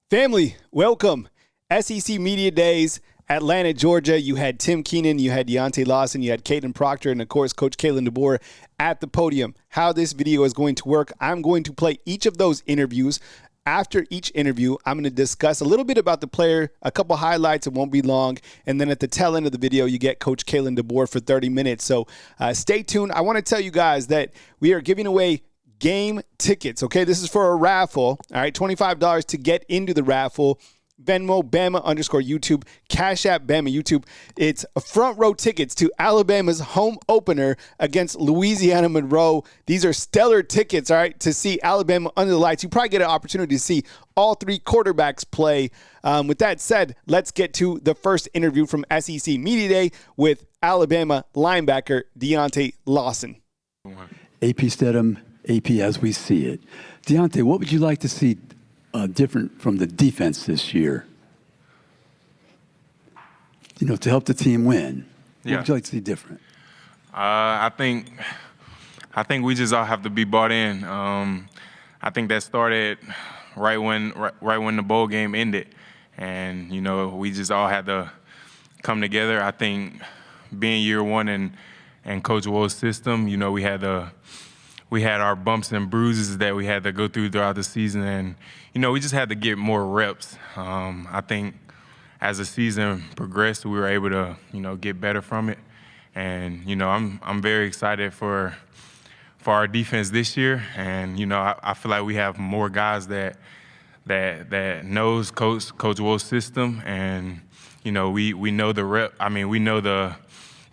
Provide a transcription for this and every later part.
Family, welcome. SEC Media Days, Atlanta, Georgia. You had Tim Keenan, you had Deontae Lawson, you had Kadyn Proctor, and of course, Coach Kalen DeBoer at the podium. How this video is going to work, I'm going to play each of those interviews. After each interview, I'm going to discuss a little bit about the player, a couple highlights, it won't be long, and then at the tail end of the video, you get Coach Kalen DeBoer for 30 minutes. So stay tuned. I want to tell you guys that we are giving away game tickets, okay? This is for a raffle, all right? $25 to get into the raffle. Venmo, Bama_YouTube, Cash App, Bama YouTube. It's front row tickets to Alabama's home opener against Louisiana Monroe. These are stellar tickets, all right, to see Alabama under the lights. You probably get an opportunity to see all three quarterbacks play. With that said, let's get to the first interview from SEC Media Day with Alabama linebacker Deontae Lawson. AP Stedham, AP as we see it. Deontae, what would you like to see different from the defense this year? You know, to help the team win. What would you like to see different? I think we just all have to be bought in. I think that started right when the bowl game ended, and you know we just all had to come together. I think being year one and Coach Wool's system, you know, we had our bumps and bruises that we had to go through throughout the season, and you know we just had to get more reps. I think as the season progressed, we were able to get better from it, and you know I'm very excited for our defense this year, and you know I feel like we have more guys that knows Coach Wool's system, and you know we know the rep. I mean, we know the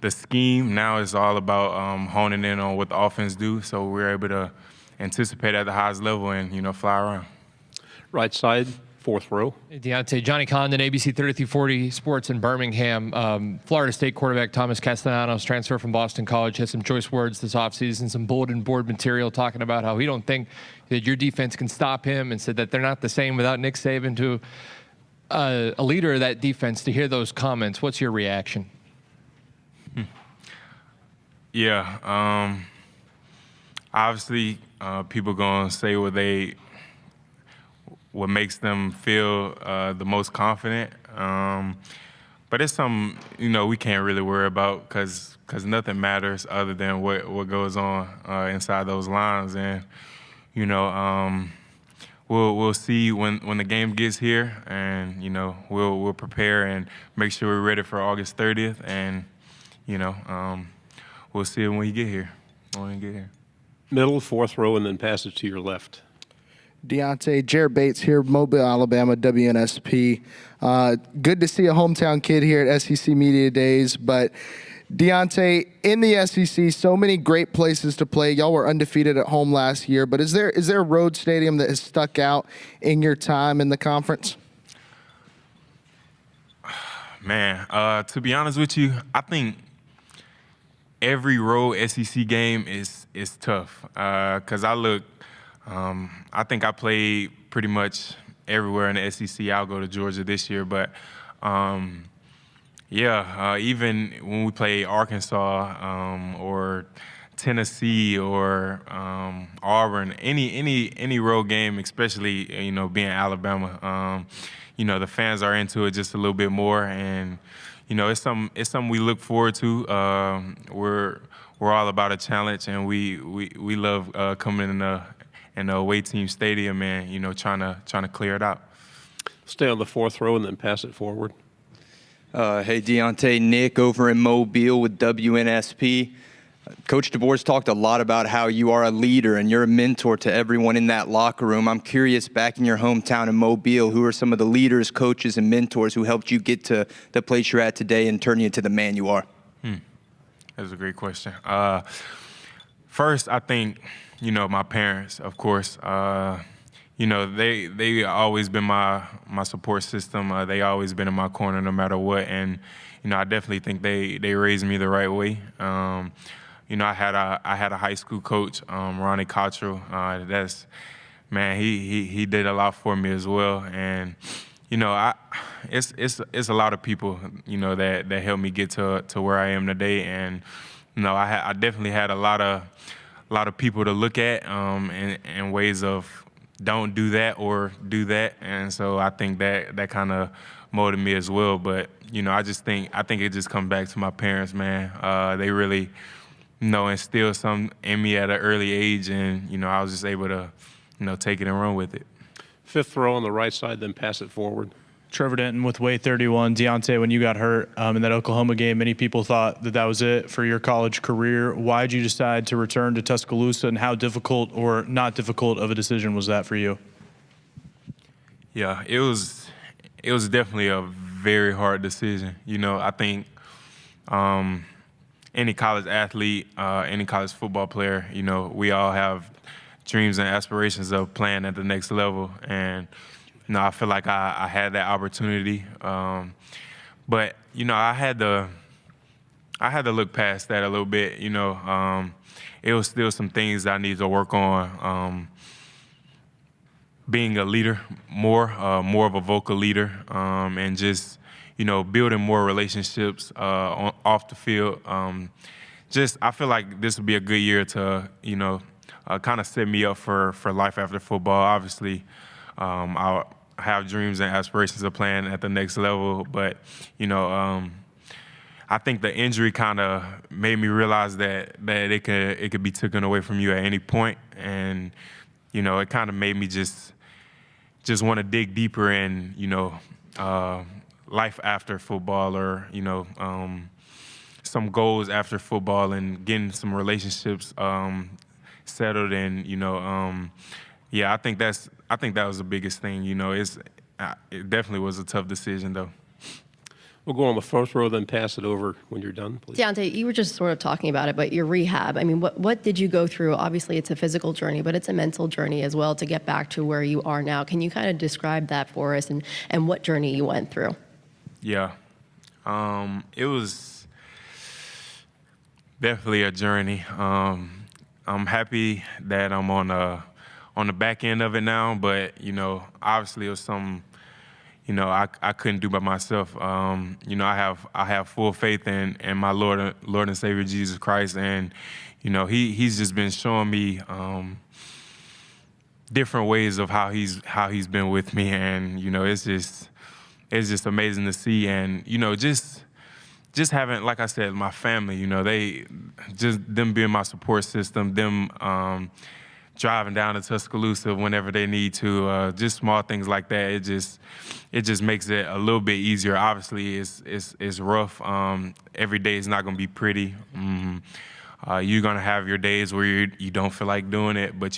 scheme. Now it's all about honing in on what the offense do, so we're able to anticipate at the highest level and fly around. Right side, fourth row. Hey, Deontae, Johnny Condon, ABC 3340 Sports in Birmingham. Florida State quarterback Thomas Castellanos, transfer from Boston College, has some choice words this offseason, some bulletin board material talking about how he don't think that your defense can stop him, and said that they're not the same without Nick Saban. To a leader of that defense, to hear those comments, what's your reaction? Yeah, obviously people gonna say what makes them feel the most confident, but it's something we can't really worry about because nothing matters other than what goes on inside those lines, and we'll see when the game gets here, and we'll prepare and make sure we're ready for August 30th, and we'll see it when you get here. Middle, fourth row, and then pass it to your left. Deontae, Jared Bates here, Mobile, Alabama, WNSP. Good to see a hometown kid here at SEC Media Days. But Deontae, in the SEC, so many great places to play. Y'all were undefeated at home last year. But is there a road stadium that has stuck out in your time in the conference? Man, to be honest with you, I think every road SEC game is tough because I think I played pretty much everywhere in the SEC. I'll go to Georgia this year, but even when we play Arkansas or Tennessee or Auburn, any road game, especially being Alabama, the fans are into it just a little bit more, and it's something we look forward to. We're all about a challenge, and we love coming in the away team stadium and trying to clear it out. Stay on the fourth row and then pass it forward. Hey Deontae, Nick over in Mobile with WNSP. Coach DeBoer's talked a lot about how you are a leader and you're a mentor to everyone in that locker room. I'm curious, back in your hometown in Mobile, who are some of the leaders, coaches, and mentors who helped you get to the place you're at today and turn you into the man you are? That's a great question. First, I think, my parents, of course. They always been my support system. They always been in my corner no matter what. And, I definitely think they raised me the right way. I had a high school coach, Ronnie Cottrell. He did a lot for me as well. And it's a lot of people that helped me get to where I am today. And I definitely had a lot of people to look at and ways of don't do that or do that. And so I think that kind of molded me as well. But, I think it just comes back to my parents, man. They really, instill some in me at an early age, and, I was just able to, take it and run with it. Fifth throw on the right side, then pass it forward. Trevor Denton with Way 31. Deontae, when you got hurt in that Oklahoma game, many people thought that was it for your college career. Why did you decide to return to Tuscaloosa, and how difficult or not difficult of a decision was that for you? Yeah, it was definitely a very hard decision. I think any college athlete, any college football player, we all have dreams and aspirations of playing at the next level. And, I feel like I had that opportunity. But, I had to look past that a little bit. It was still some things that I needed to work on. Being a leader, more of a vocal leader, and just, building more relationships off the field. I feel like this would be a good year to, kind of set me up for life after football. Obviously, I have dreams and aspirations of playing at the next level, but, I think the injury kind of made me realize that it could be taken away from you at any point, and, it kind of made me just want to dig deeper in, life after football, or, some goals after football, and getting some relationships settled. And, yeah, I think that was the biggest thing. It definitely was a tough decision, though. We'll go on the first row, then pass it over when you're done, please. Deontae, you were just sort of talking about it, but your rehab, I mean, what did you go through? Obviously, it's a physical journey, but it's a mental journey as well to get back to where you are now. Can you kind of describe that for us, and what journey you went through? Yeah. It was definitely a journey. I'm happy that I'm on the back end of it now, but, obviously it was something, I couldn't do by myself. I have full faith in my Lord and Savior Jesus Christ, and he's just been showing me different ways of how he's been with me, and it's just amazing to see, and just having, like I said, my family. Them being my support system, them driving down to Tuscaloosa whenever they need to, just small things like that. It just makes it a little bit easier. Obviously, it's rough. Every day is not going to be pretty. You're going to have your days where you don't feel like doing it, but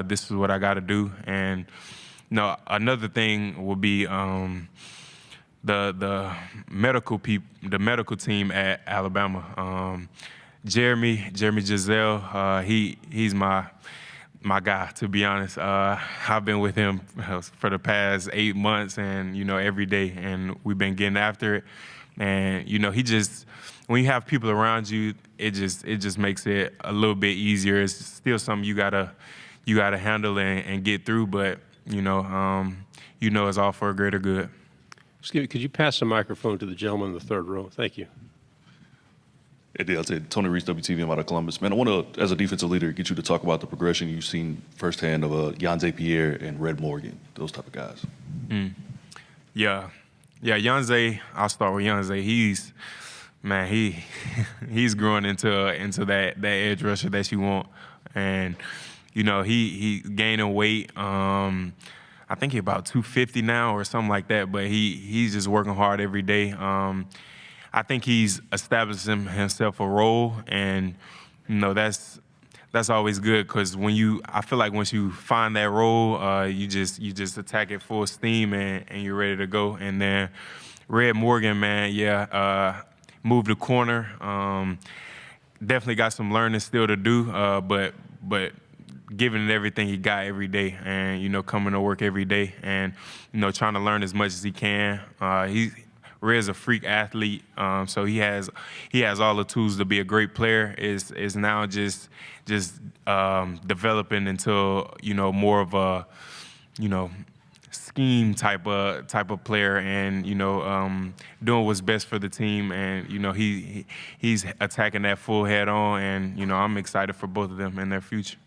this is what I got to do. And another thing will be the medical team at Alabama. Jeremy Giselle, he's my guy, to be honest. I've been with him for the past 8 months, and every day, and we've been getting after it. And when you have people around you, it just makes it a little bit easier. It's still something you gotta handle and get through, but it's all for a greater good. Excuse me, could you pass the microphone to the gentleman in the third row? Thank you. Hey, Deontae, Tony Reese, WTV, I'm out of Columbus. Man, I want to, as a defensive leader, get you to talk about the progression you've seen firsthand of Yanze Pierre and Red Morgan, those type of guys. Yeah, Yanze, I'll start with Yanze. He's growing into that edge rusher that you want. And, he gaining weight. I think he's about 250 now or something like that, but he's just working hard every day. I think he's establishing himself a role, and that's always good, because I feel like once you find that role, you just attack it full steam, and you're ready to go. And then Red Morgan, man, moved the corner. Definitely got some learning still to do, but giving it everything he got every day, and coming to work every day, and trying to learn as much as he can. Red's a freak athlete, so he has all the tools to be a great player. Is now just developing into more of a scheme type of player, and doing what's best for the team, and he's attacking that full head on, and I'm excited for both of them and their future.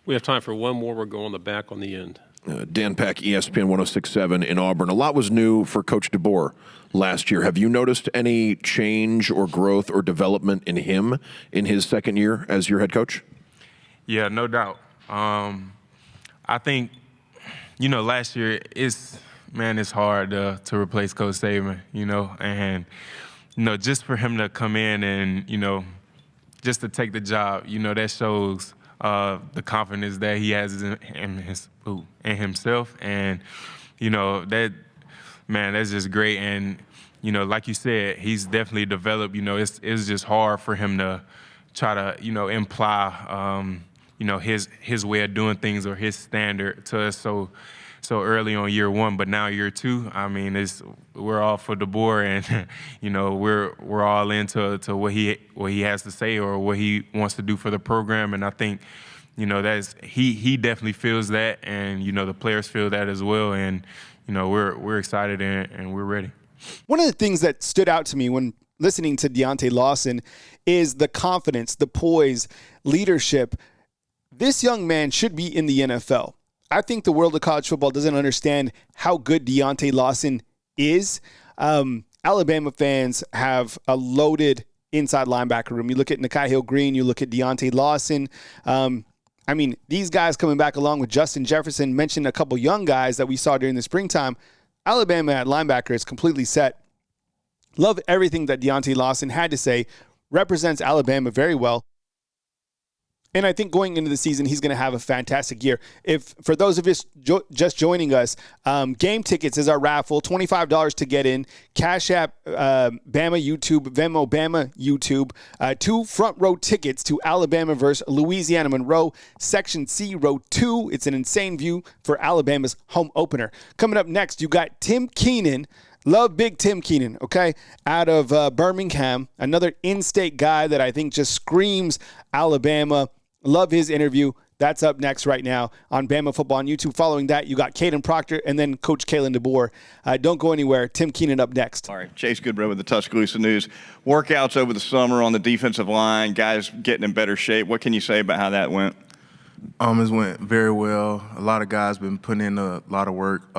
We have time for one more. We're going the back on the end. Dan Peck, ESPN 106.7 in Auburn. A lot was new for Coach DeBoer last year. Have you noticed any change or growth or development in him in his second year as your head coach? Yeah, no doubt. I think, last year it's hard to replace Coach Saban, and, just for him to come in and, just to take the job, that shows the confidence that he has in himself. And, that's just great. And, like you said, he's definitely developed. It's just hard for him to try to, imply, his way of doing things or his standard to us so early on year one. But now year two, we're all for DeBoer, and we're all into what he has to say or what he wants to do for the program. And I think he definitely feels that, and the players feel that as well. And we're excited and we're ready. One of the things that stood out to me when listening to Deontae Lawson is the confidence, the poise, leadership. This young man should be in the NFL. I think the world of college football doesn't understand how good Deontae Lawson is. Alabama fans have a loaded inside linebacker room. You look at Nakai Hill-Green, you look at Deontae Lawson. These guys coming back along with Justin Jefferson, mentioned a couple young guys that we saw during the springtime. Alabama at linebacker is completely set. Love everything that Deontae Lawson had to say. Represents Alabama very well. And I think going into the season, he's going to have a fantastic year. If for those of us just joining us, game tickets is our raffle, $25 to get in. Cash App, Bama YouTube, Venmo, Bama YouTube. 2 front row tickets to Alabama versus Louisiana Monroe, Section C, Row 2. It's an insane view for Alabama's home opener. Coming up next, you got Tim Keenan. Love big Tim Keenan, okay, out of Birmingham. Another in-state guy that I think just screams Alabama. Love his interview. That's up next right now on Bama Football on YouTube. Following that, you got Kadyn Proctor and then Coach Kalen DeBoer. Don't go anywhere. Tim Keenan up next. All right, Chase Goodrow with the Tuscaloosa News. Workouts over the summer on the defensive line, guys getting in better shape. What can you say about how that went? It went very well. A lot of guys been putting in a lot of work,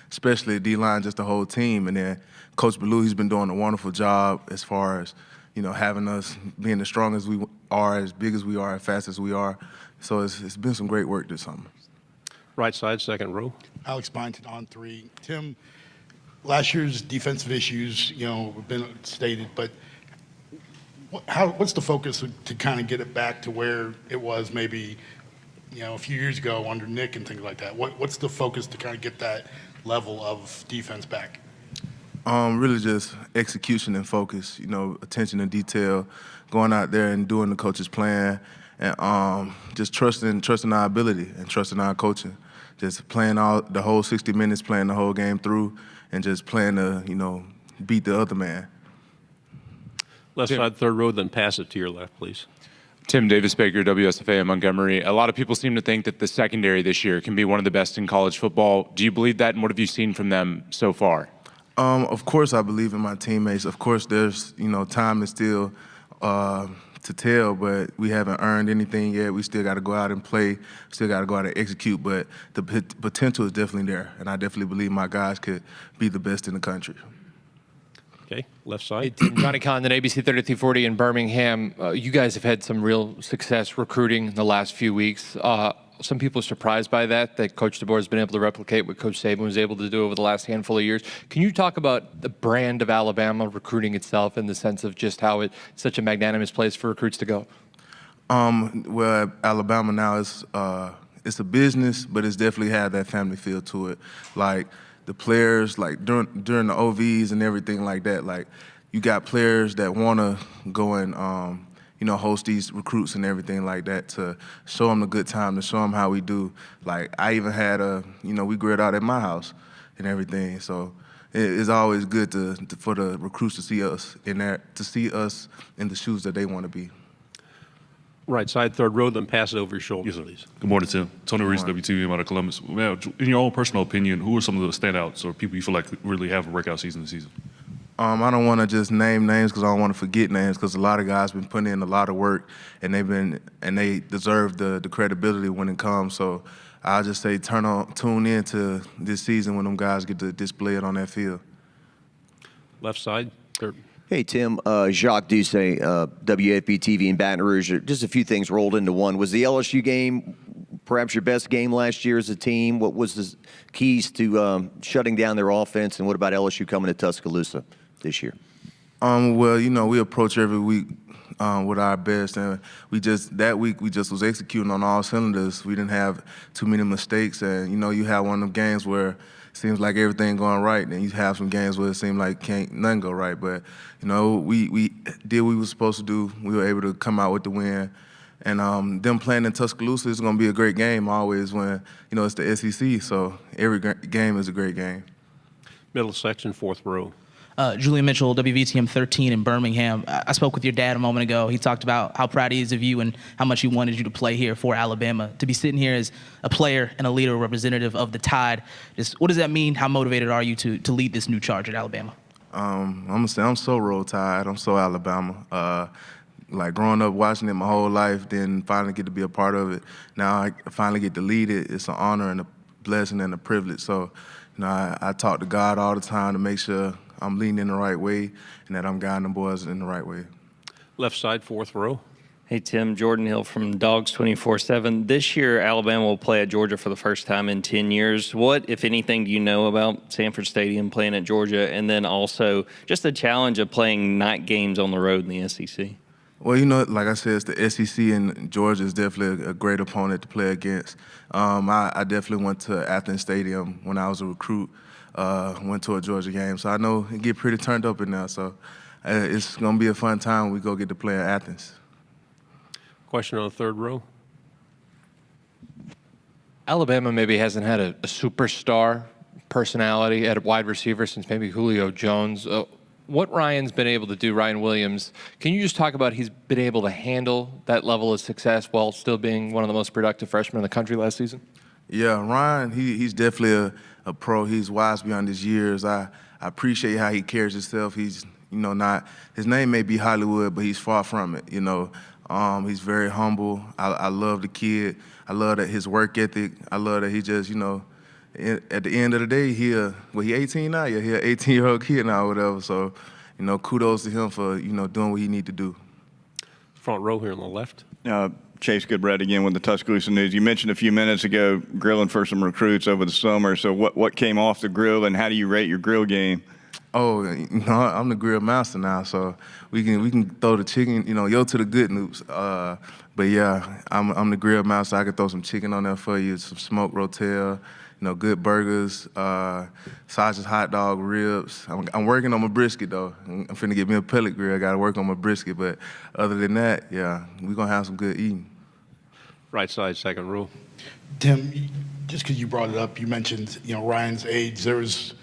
especially D-line, just the whole team. And then Coach Ballou, he's been doing a wonderful job as far as, having us being as strong as we are, as big as we are, as fast as we are. So it's been some great work this summer. Right side, second row. Alex Byington on 3. Tim, last year's defensive issues, have been stated, but what's the focus to kind of get it back to where it was maybe, a few years ago under Nick and things like that? What's the focus to kind of get that level of defense back? Really just execution and focus, attention to detail, going out there and doing the coach's plan, and just trusting our ability and trusting our coaching. Just playing the whole 60 minutes, playing the whole game through, and just playing to, beat the other man. Left side, third row, then pass it to your left, please. Tim Davis-Baker, WSFA in Montgomery. A lot of people seem to think that the secondary this year can be one of the best in college football. Do you believe that, and what have you seen from them so far? Of course I believe in my teammates. Of course there's, time is still to tell, but we haven't earned anything yet. We still got to go out and play, still got to go out and execute, but the potential is definitely there, and I definitely believe my guys could be the best in the country. Okay, left side. Hey, Johnny Condon, ABC 3340 in Birmingham. You guys have had some real success recruiting in the last few weeks. Some people are surprised by that Coach DeBoer has been able to replicate what Coach Saban was able to do over the last handful of years. Can you talk about the brand of Alabama recruiting itself in the sense of just how it's such a magnanimous place for recruits to go? Well, Alabama now is it's a business, but it's definitely had that family feel to it. Like the players, like during the OVs and everything like that, like you got players that want to go and host these recruits and everything like that to show them a good time, to show them how we do. Like I even had we grilled out at my house and everything. So it's always good for the recruits to see us in there, to see us in the shoes that they want to be. Right side, third row, then pass it over your shoulder, yes, please. Good morning, Tim. Tony Reese, WTVM out of Columbus. Well, in your own personal opinion, who are some of the standouts or people you feel like really have a breakout season this season? I don't want to just name names because I don't want to forget names because a lot of guys been putting in a lot of work and they deserve the credibility when it comes. So I'll just say tune in to this season when them guys get to display it on that field. Left side, third. Hey, Tim, Jacques Doucet, WFB-TV in Baton Rouge. Just a few things rolled into one. Was the LSU game perhaps your best game last year as a team? What was the keys to shutting down their offense, and what about LSU coming to Tuscaloosa this year? Well, we approach every week with our best, and that week we just was executing on all cylinders. We didn't have too many mistakes, and you have one of them games where it seems like everything going right, and you have some games where it seems like nothing go right. But we did what we were supposed to do. We were able to come out with the win, and them playing in Tuscaloosa is going to be a great game always when it's the SEC. So every game is a great game. Middle section, fourth row. Julian Mitchell, WVTM 13 in Birmingham. I spoke with your dad a moment ago. He talked about how proud he is of you and how much he wanted you to play here for Alabama. To be sitting here as a player and a leader, representative of the Tide, what does that mean? How motivated are you to lead this new charge at Alabama? I'm gonna say I'm so Roll Tide. I'm so Alabama. Like growing up watching it my whole life, then finally get to be a part of it. Now I finally get to lead it. It's an honor and a blessing and a privilege. So, I talk to God all the time to make sure I'm leading in the right way and that I'm guiding the boys in the right way. Left side, fourth row. Hey, Tim, Jordan Hill from Dogs 24/7. This year, Alabama will play at Georgia for the first time in 10 years. What, if anything, do you know about Sanford Stadium playing at Georgia? And then also just the challenge of playing night games on the road in the SEC. Well, like I said, it's the SEC, and Georgia is definitely a great opponent to play against. I definitely went to Athens Stadium when I was a recruit, went to a Georgia game, so I know it get pretty turned up in there. So it's going to be a fun time when we go get to play in Athens. Question on the third row. Alabama maybe hasn't had a superstar personality at wide receiver since maybe Julio Jones. What Ryan's been able to do, Ryan Williams, can you just talk about he's been able to handle that level of success while still being one of the most productive freshmen in the country last season? Yeah, Ryan, he's definitely a pro. He's wise beyond his years. I appreciate how he carries himself. He's, not, his name may be Hollywood, but he's far from it, He's very humble. I love the kid. I love that his work ethic. I love that he just, at the end of the day, he 18 now? Yeah, he an 18-year-old kid now or whatever. So, kudos to him for, doing what he need to do. Front row here on the left. Chase Goodbread again with the Tuscaloosa News. You mentioned a few minutes ago grilling for some recruits over the summer. So what came off the grill, and how do you rate your grill game? Oh, I'm the grill master now, so we can throw the chicken, yo to the good news. But yeah, I'm the grill master. I can throw some chicken on there for you, some smoked rotel, good burgers, sausage, hot dog, ribs. I'm working on my brisket though. I'm finna get me a pellet grill. I gotta work on my brisket, but other than that, yeah, we're gonna have some good eating. Right side, second row. Tim, just because you brought it up, you mentioned Ryan's age. There was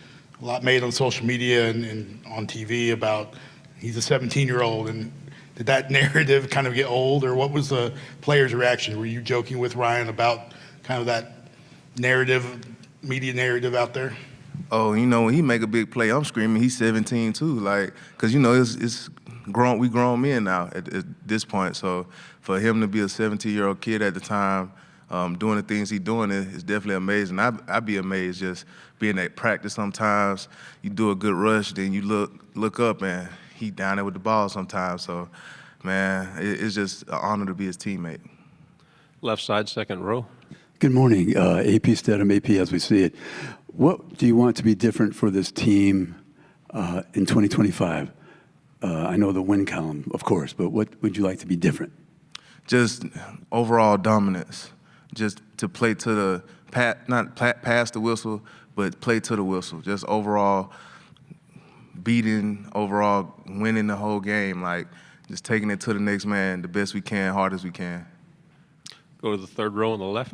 a lot made on social media and on TV about he's a 17-year-old, and did that narrative kind of get old, or what was the players' reaction? Were you joking with Ryan about kind of that narrative, media narrative out there? Oh, when he make a big play, I'm screaming he's 17 too, because it's grown. We grown men now at this point. So for him to be a 17-year-old kid at the time, doing the things he's doing is definitely amazing. I'd be amazed just being at practice. Sometimes you do a good rush, then you look up and he down there with the ball sometimes. So, man, it's just an honor to be his teammate. Left side, second row. Good morning, AP Stedham, AP as we see it. What do you want to be different for this team in 2025? I know the win column, of course, but what would you like to be different? Just overall dominance. Just to play to the, not past the whistle, but play to the whistle. Just overall beating, overall winning the whole game. Just taking it to the next man the best we can, hard as we can. Go to the third row on the left.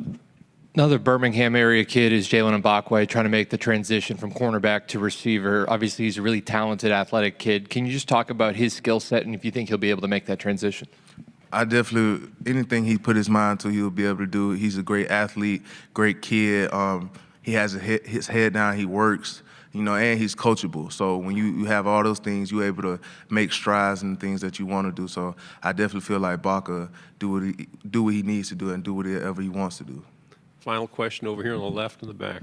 Another Birmingham area kid is Jalen Mbakwe, trying to make the transition from cornerback to receiver. Obviously, he's a really talented, athletic kid. Can you just talk about his skill set and if you think he'll be able to make that transition? I definitely, anything he put his mind to, he'll be able to do. He's a great athlete, great kid. He has his head down. He works. and he's coachable. So when you have all those things, you're able to make strides in the things that you want to do. So I definitely feel like Baca do what he needs to do and do whatever he wants to do. Final question over here on the left in the back.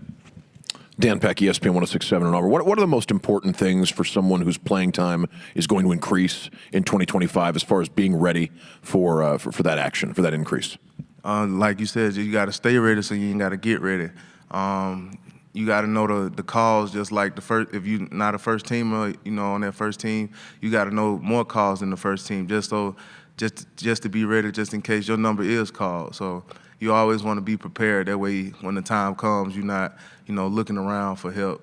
Dan Peck, ESPN 106.7 and Auburn. What are the most important things for someone whose playing time is going to increase in 2025 as far as being ready for that action, for that increase? Like you said, you got to stay ready so you ain't got to get ready. You got to know the calls, just like the first. If you're not a first teamer, on that first team, you got to know more calls than the first team, just to be ready, just in case your number is called. So you always want to be prepared. That way, when the time comes, you're not, looking around for help.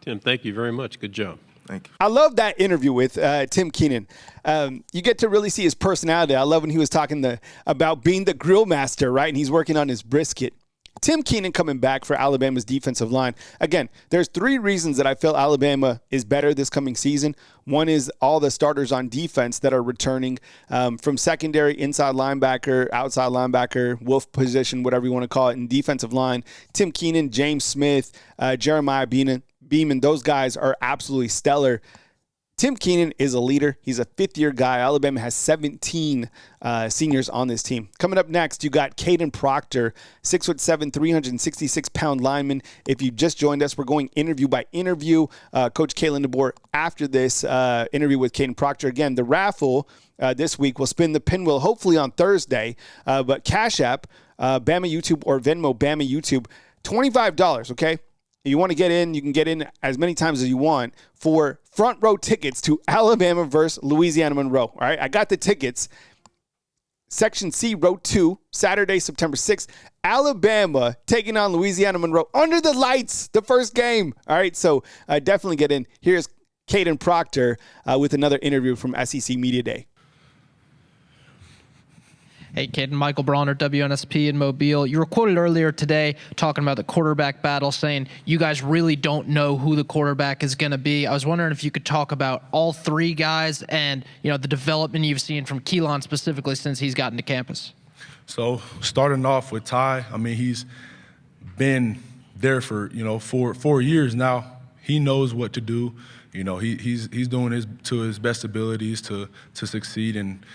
Tim, thank you very much. Good job. Thank you. I love that interview with Tim Keenan. You get to really see his personality. I love when he was talking about being the grill master, right? And he's working on his brisket. Tim Keenan coming back for Alabama's defensive line. Again, there's 3 reasons that I feel Alabama is better this coming season. One is all the starters on defense that are returning from secondary, inside linebacker, outside linebacker, wolf position, whatever you want to call it, in defensive line. Tim Keenan, James Smith, Jeremiah Beeman, those guys are absolutely stellar. Tim Keenan is a leader. He's a 5th-year guy. Alabama has 17 seniors on this team. Coming up next, you got Kadyn Proctor, 6'7", 366-pound lineman. If you just joined us, we're going interview by interview. Coach Kalen DeBoer after this interview with Kadyn Proctor. Again, the raffle this week will spin the pinwheel hopefully on Thursday. But Cash App, Bama YouTube, or Venmo, Bama YouTube, $25, okay? You want to get in, you can get in as many times as you want for front row tickets to Alabama versus Louisiana Monroe. All right, I got the tickets. Section C, row 2, Saturday, September 6th. Alabama taking on Louisiana Monroe under the lights, the first game. All right, so definitely get in. Here's Kadyn Proctor with another interview from SEC Media Day. Hey, Kadyn, Michael Bronner, WNSP in Mobile. You were quoted earlier today talking about the quarterback battle, saying you guys really don't know who the quarterback is going to be. I was wondering if you could talk about all 3 guys and, the development you've seen from Keelan specifically since he's gotten to campus. So starting off with Ty, he's been there for, 4 years now. He knows what to do. He's doing to his best abilities to succeed, and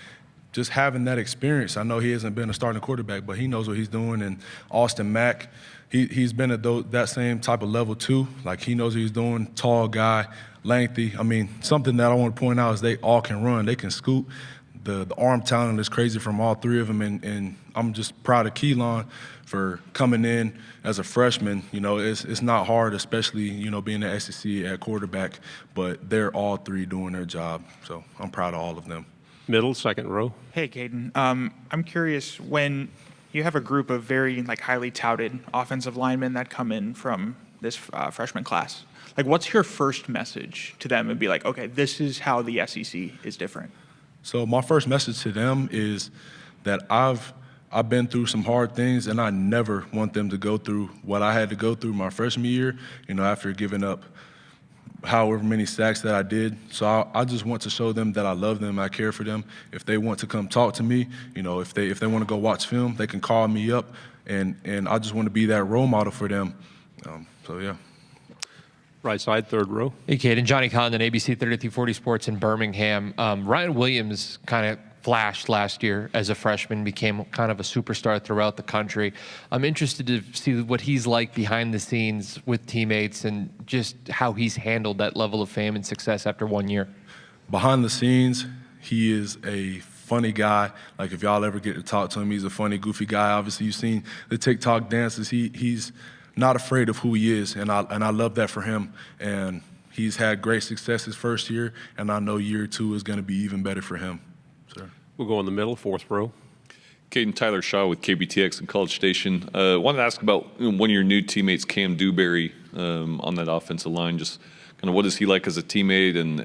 just having that experience. I know he hasn't been a starting quarterback, but he knows what he's doing. And Austin Mack, he's been at that same type of level too. Like, he knows what he's doing, tall guy, lengthy. Something that I want to point out is they all can run. They can scoot. The arm talent is crazy from all 3 of them. And I'm just proud of Keelan for coming in as a freshman. It's not hard, especially, being the SEC at quarterback, but they're all 3 doing their job. So I'm proud of all of them. Middle, second row. Hey, Kadyn. I'm curious, when you have a group of very highly touted offensive linemen that come in from this freshman class, what's your first message to them and be like, okay, this is how the SEC is different? So my first message to them is that I've been through some hard things, and I never want them to go through what I had to go through my freshman year, after giving up however many sacks that I did. So I just want to show them that I love them, I care for them. If they want to come talk to me, if they want to go watch film, they can call me up, and I just want to be that role model for them. So yeah. Right side, third row. Hey, Kadyn, Johnny Condon, ABC 3340 Sports in Birmingham. Ryan Williams kind of flashed last year as a freshman, became kind of a superstar throughout the country. I'm interested to see what he's like behind the scenes with teammates and just how he's handled that level of fame and success after 1 year. Behind the scenes, he is a funny guy. Like, if y'all ever get to talk to him, he's a funny, goofy guy. Obviously, you've seen the TikTok dances. He's not afraid of who he is, and I love that for him. And he's had great success his first year, and I know year 2 is going to be even better for him. We'll go in the middle, fourth row. Kadyn, Tyler Shaw with KBTX and College Station. Wanted to ask about one of your new teammates, Cam Dewberry, on that offensive line. Just kind of what is he like as a teammate, and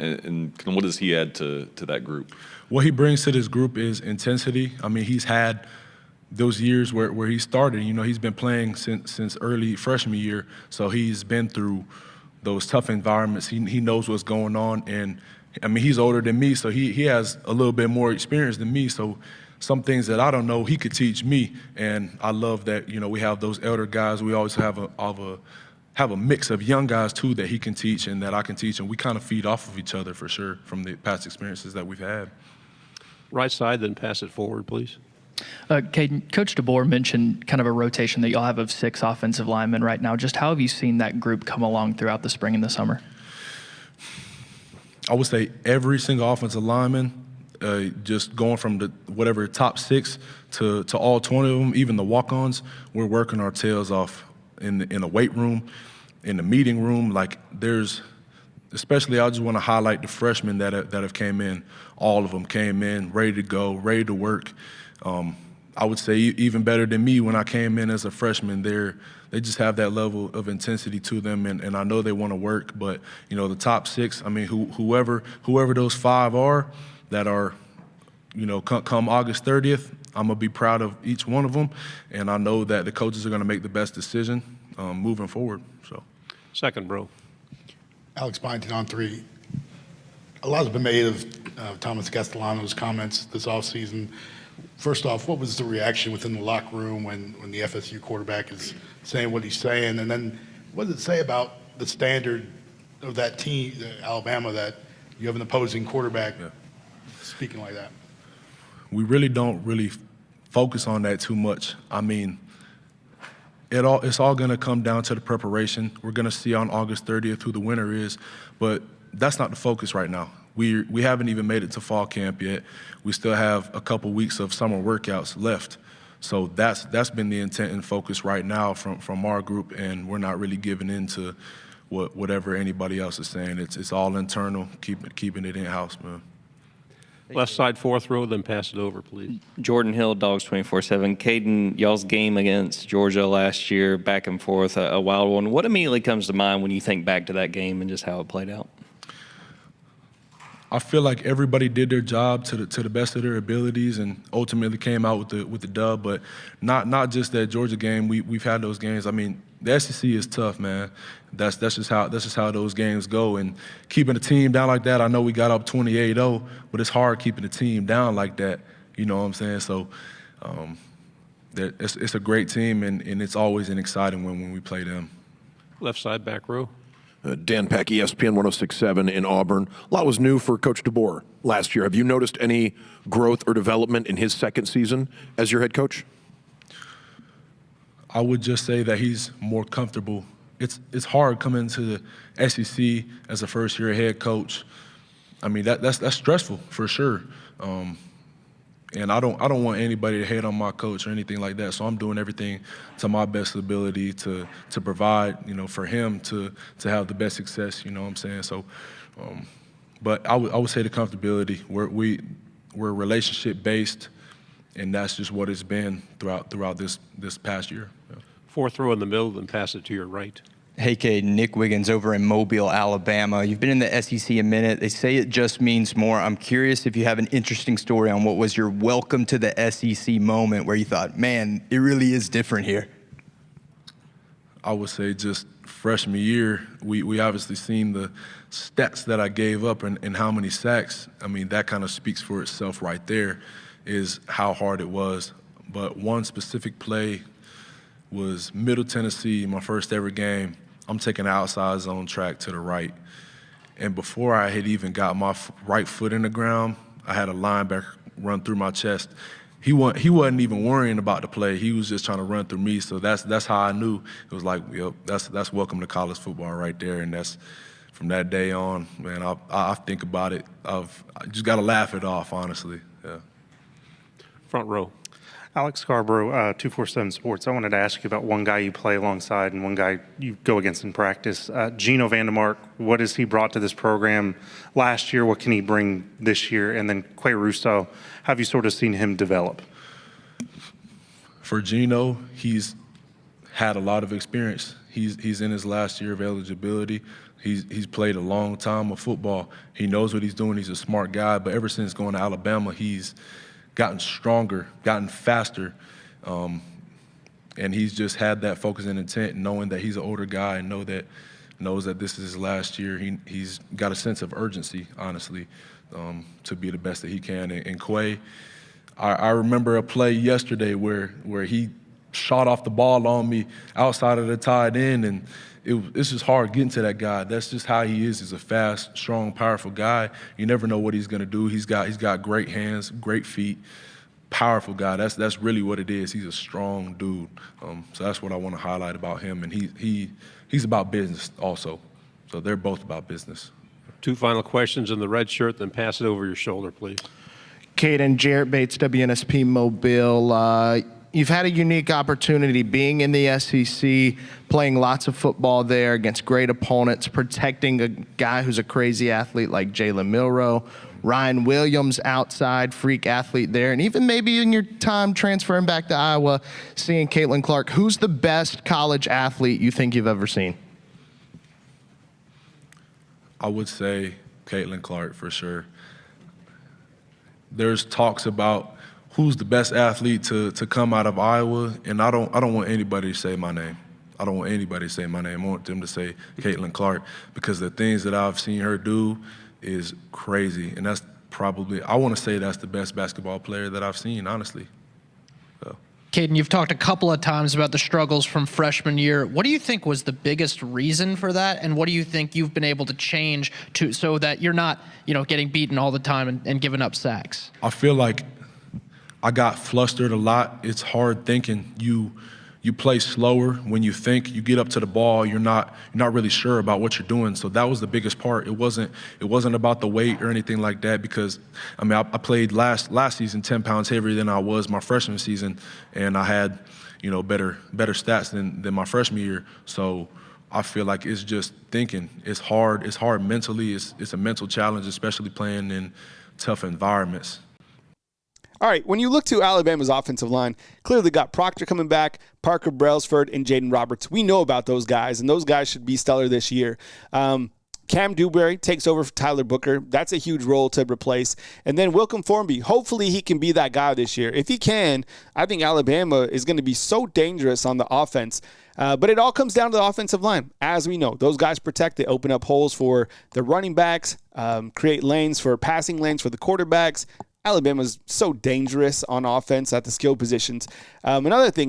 kind of what does he add to that group? What he brings to this group is intensity. He's had those years where he started. He's been playing since early freshman year, so he's been through those tough environments. He knows what's going on, and he's older than me, so he has a little bit more experience than me. So some things that I don't know, he could teach me. And I love that, we have those elder guys. We always have a have a mix of young guys too that he can teach and that I can teach, and we kind of feed off of each other for sure from the past experiences that we've had. Right side, then pass it forward, please. Kadyn, Coach DeBoer mentioned kind of a rotation that y'all have of 6 offensive linemen right now. Just how have you seen that group come along throughout the spring and the summer? I would say every single offensive lineman, just going from the whatever top 6 to all 20 of them, even the walk-ons, we're working our tails off in the weight room, in the meeting room. Like especially I just want to highlight the freshmen that have came in. All of them came in ready to go, ready to work. I would say even better than me when I came in as a freshman. They just have that level of intensity to them, and I know they want to work. But the top 6, I mean, whoever those 5 are that are, come August 30th, I'm gonna be proud of each one of them, and I know that the coaches are gonna make the best decision moving forward. So, second, bro. Alex Byington on 3. A lot has been made of Thomas Castellano's comments this offseason. First off, what was the reaction within the locker room when the FSU quarterback is saying what he's saying? And then what does it say about the standard of that team, Alabama, that you have an opposing quarterback speaking like that? We really don't focus on that too much. I mean, it's all going to come down to the preparation. We're going to see on August 30th who the winner is, but that's not the focus right now. We haven't even made it to fall camp yet. We still have a couple weeks of summer workouts left. So that's been the intent and focus right now from our group, and we're not really giving in to whatever anybody else is saying. It's all internal, keeping it in-house, man. Left side, 4th row, then pass it over, please. Jordan Hill, Dogs 24/7. Kadyn, y'all's game against Georgia last year, back and forth, a wild one. What immediately comes to mind when you think back to that game and just how it played out? I feel like everybody did their job to the best of their abilities and ultimately came out with the dub. But not just that Georgia game. We've had those games. I mean, the SEC is tough, man. That's just how those games go. And keeping the team down like that, I know we got up 28-0, but it's hard keeping the team down like that. You know what I'm saying? So it's a great team, and it's always an exciting one when we play them. Left side, back row. Dan Peck, ESPN 106.7 in Auburn. A lot was new for Coach DeBoer last year. Have you noticed any growth or development in his second season as your head coach? I would just say that he's more comfortable. It's hard coming to the SEC as a first-year head coach. I mean, that's stressful for sure. And I don't want anybody to hate on my coach or anything like that. So I'm doing everything to my best ability to provide, for him to have the best success. You know what I'm saying? So, but I would say the comfortability. We're relationship based, and that's just what it's been throughout this past year. Yeah. 4th row in the middle, then pass it to your right. Hey, Kadyn, Nick Wiggins over in Mobile, Alabama. You've been in the SEC a minute. They say it just means more. I'm curious if you have an interesting story on what was your welcome to the SEC moment where you thought, man, it really is different here. I would say just freshman year, we obviously seen the stats that I gave up and how many sacks. I mean, that kind of speaks for itself right there, is how hard it was. But one specific play was Middle Tennessee, my first ever game. I'm taking an outside zone track to the right. And before I had even got my right foot in the ground, I had a linebacker run through my chest. He wasn't even worrying about the play. He was just trying to run through me. So that's how I knew. It was like, yep, that's welcome to college football right there. And that's from that day on, man, I think about it. I just got to laugh it off, honestly. Yeah. Front row. Alex Scarborough, 247 Sports. I wanted to ask you about one guy you play alongside and one guy you go against in practice. Gino Vandermark, what has he brought to this program last year? What can he bring this year? And then Quay Russo, how have you sort of seen him develop? For Gino, he's had a lot of experience. He's in his last year of eligibility. He's played a long time of football. He knows what he's doing. He's a smart guy. But ever since going to Alabama, he's gotten stronger, gotten faster, and he's just had that focus and intent, knowing that he's an older guy and knows that this is his last year. He's got a sense of urgency, honestly, to be the best that he can. And Quay, I remember a play yesterday where he shot off the ball on me outside of the tight end, and it's just hard getting to that guy. That's just how he is. He's a fast, strong, powerful guy. You never know what he's going to do. He's got great hands, great feet, powerful guy. That's really what it is. He's a strong dude. So that's what I want to highlight about him. And he's about business also. So they're both about business. 2 final questions in the red shirt, then pass it over your shoulder, please. Kadyn, Jarrett Bates, WNSP Mobile. You've had a unique opportunity being in the SEC, playing lots of football there against great opponents, protecting a guy who's a crazy athlete like Jalen Milroe, Ryan Williams outside, freak athlete there, and even maybe in your time transferring back to Iowa, seeing Caitlin Clark. Who's the best college athlete you think you've ever seen? I would say Caitlin Clark for sure. There's talks about who's the best athlete to come out of Iowa, and I don't want anybody to say my name. I don't want anybody to say my name. I want them to say Caitlin Clark, because the things that I've seen her do is crazy, and that's probably, I want to say that's the best basketball player that I've seen, honestly. Kadyn, you've talked a couple of times about the struggles from freshman year. What do you think was the biggest reason for that, and what do you think you've been able to change so that you're not, getting beaten all the time and giving up sacks? I feel like I got flustered a lot. It's hard thinking. You play slower when you think. You get up to the ball, you're not really sure about what you're doing. So that was the biggest part. It wasn't about the weight or anything like that, because I played last season 10 pounds heavier than I was my freshman season, and I had better stats than my freshman year. So I feel like it's just thinking. It's hard mentally. It's a mental challenge, especially playing in tough environments. All right, when you look to Alabama's offensive line, clearly got Proctor coming back, Parker Brailsford, and Jaden Roberts. We know about those guys, and those guys should be stellar this year. Cam Dewberry takes over for Tyler Booker. That's a huge role to replace. And then Wilcom Formby, hopefully he can be that guy this year. If he can, I think Alabama is going to be so dangerous on the offense. But it all comes down to the offensive line. As we know, those guys protect. They open up holes for the running backs, create lanes for passing lanes for the quarterbacks. Alabama's so dangerous on offense at the skill positions. Another thing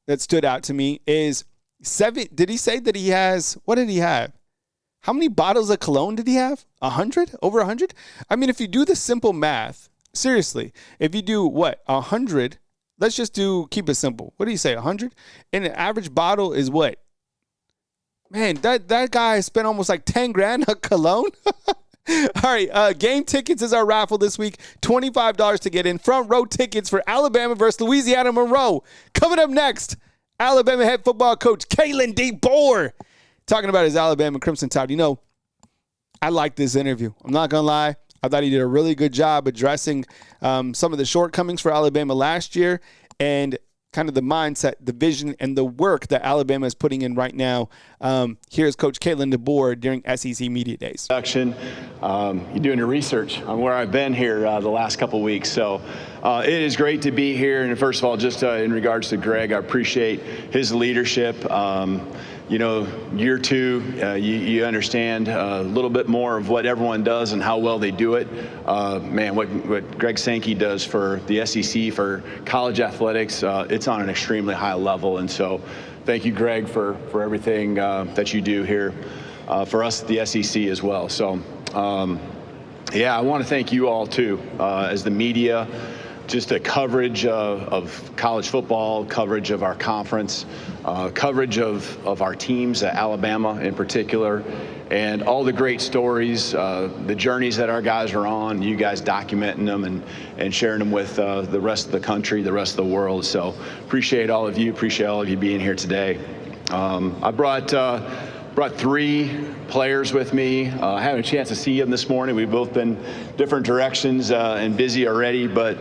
that stood out to me is did he say that he has, what did he have? How many bottles of cologne did he have? 100? Over 100? I mean, if you do the simple math, seriously, if you do 100, let's just keep it simple. What do you say, 100? And an average bottle is what? Man, that guy spent almost like 10 grand on cologne. All right, game tickets is our raffle this week. $25 to get in. Front row tickets for Alabama versus Louisiana Monroe. Coming up next, Alabama head football coach Kalen DeBoer talking about his Alabama Crimson Tide. I like this interview. I'm not going to lie. I thought he did a really good job addressing some of the shortcomings for Alabama last year and kind of the mindset, the vision, and the work that Alabama is putting in right now. Here's Coach Kalen DeBoer during SEC Media Days. You're doing your research on where I've been here the last couple weeks. So it is great to be here. And first of all, just in regards to Greg, I appreciate his leadership. Year two, you understand a little bit more of what everyone does and how well they do it. What Greg Sankey does for the SEC, for college athletics, it's on an extremely high level. And so thank you, Greg, for everything that you do here for us at the SEC as well. So, I want to thank you all, too, as the media. Just a coverage of college football, coverage of our conference, coverage of our teams at Alabama in particular, and all the great stories, the journeys that our guys are on, you guys documenting them and sharing them with the rest of the country, the rest of the world. So appreciate all of you being here today. I brought 3 players with me. I had a chance to see them this morning. We've both been different directions and busy already, but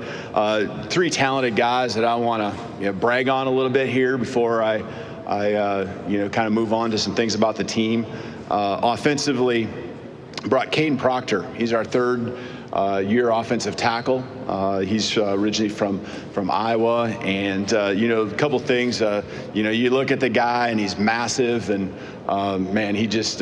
3 talented guys that I want to brag on a little bit here before I kind of move on to some things about the team. Offensively, brought Kadyn Proctor. He's our 3rd year offensive tackle. He's originally from Iowa, and a couple things. You look at the guy and he's massive, and he just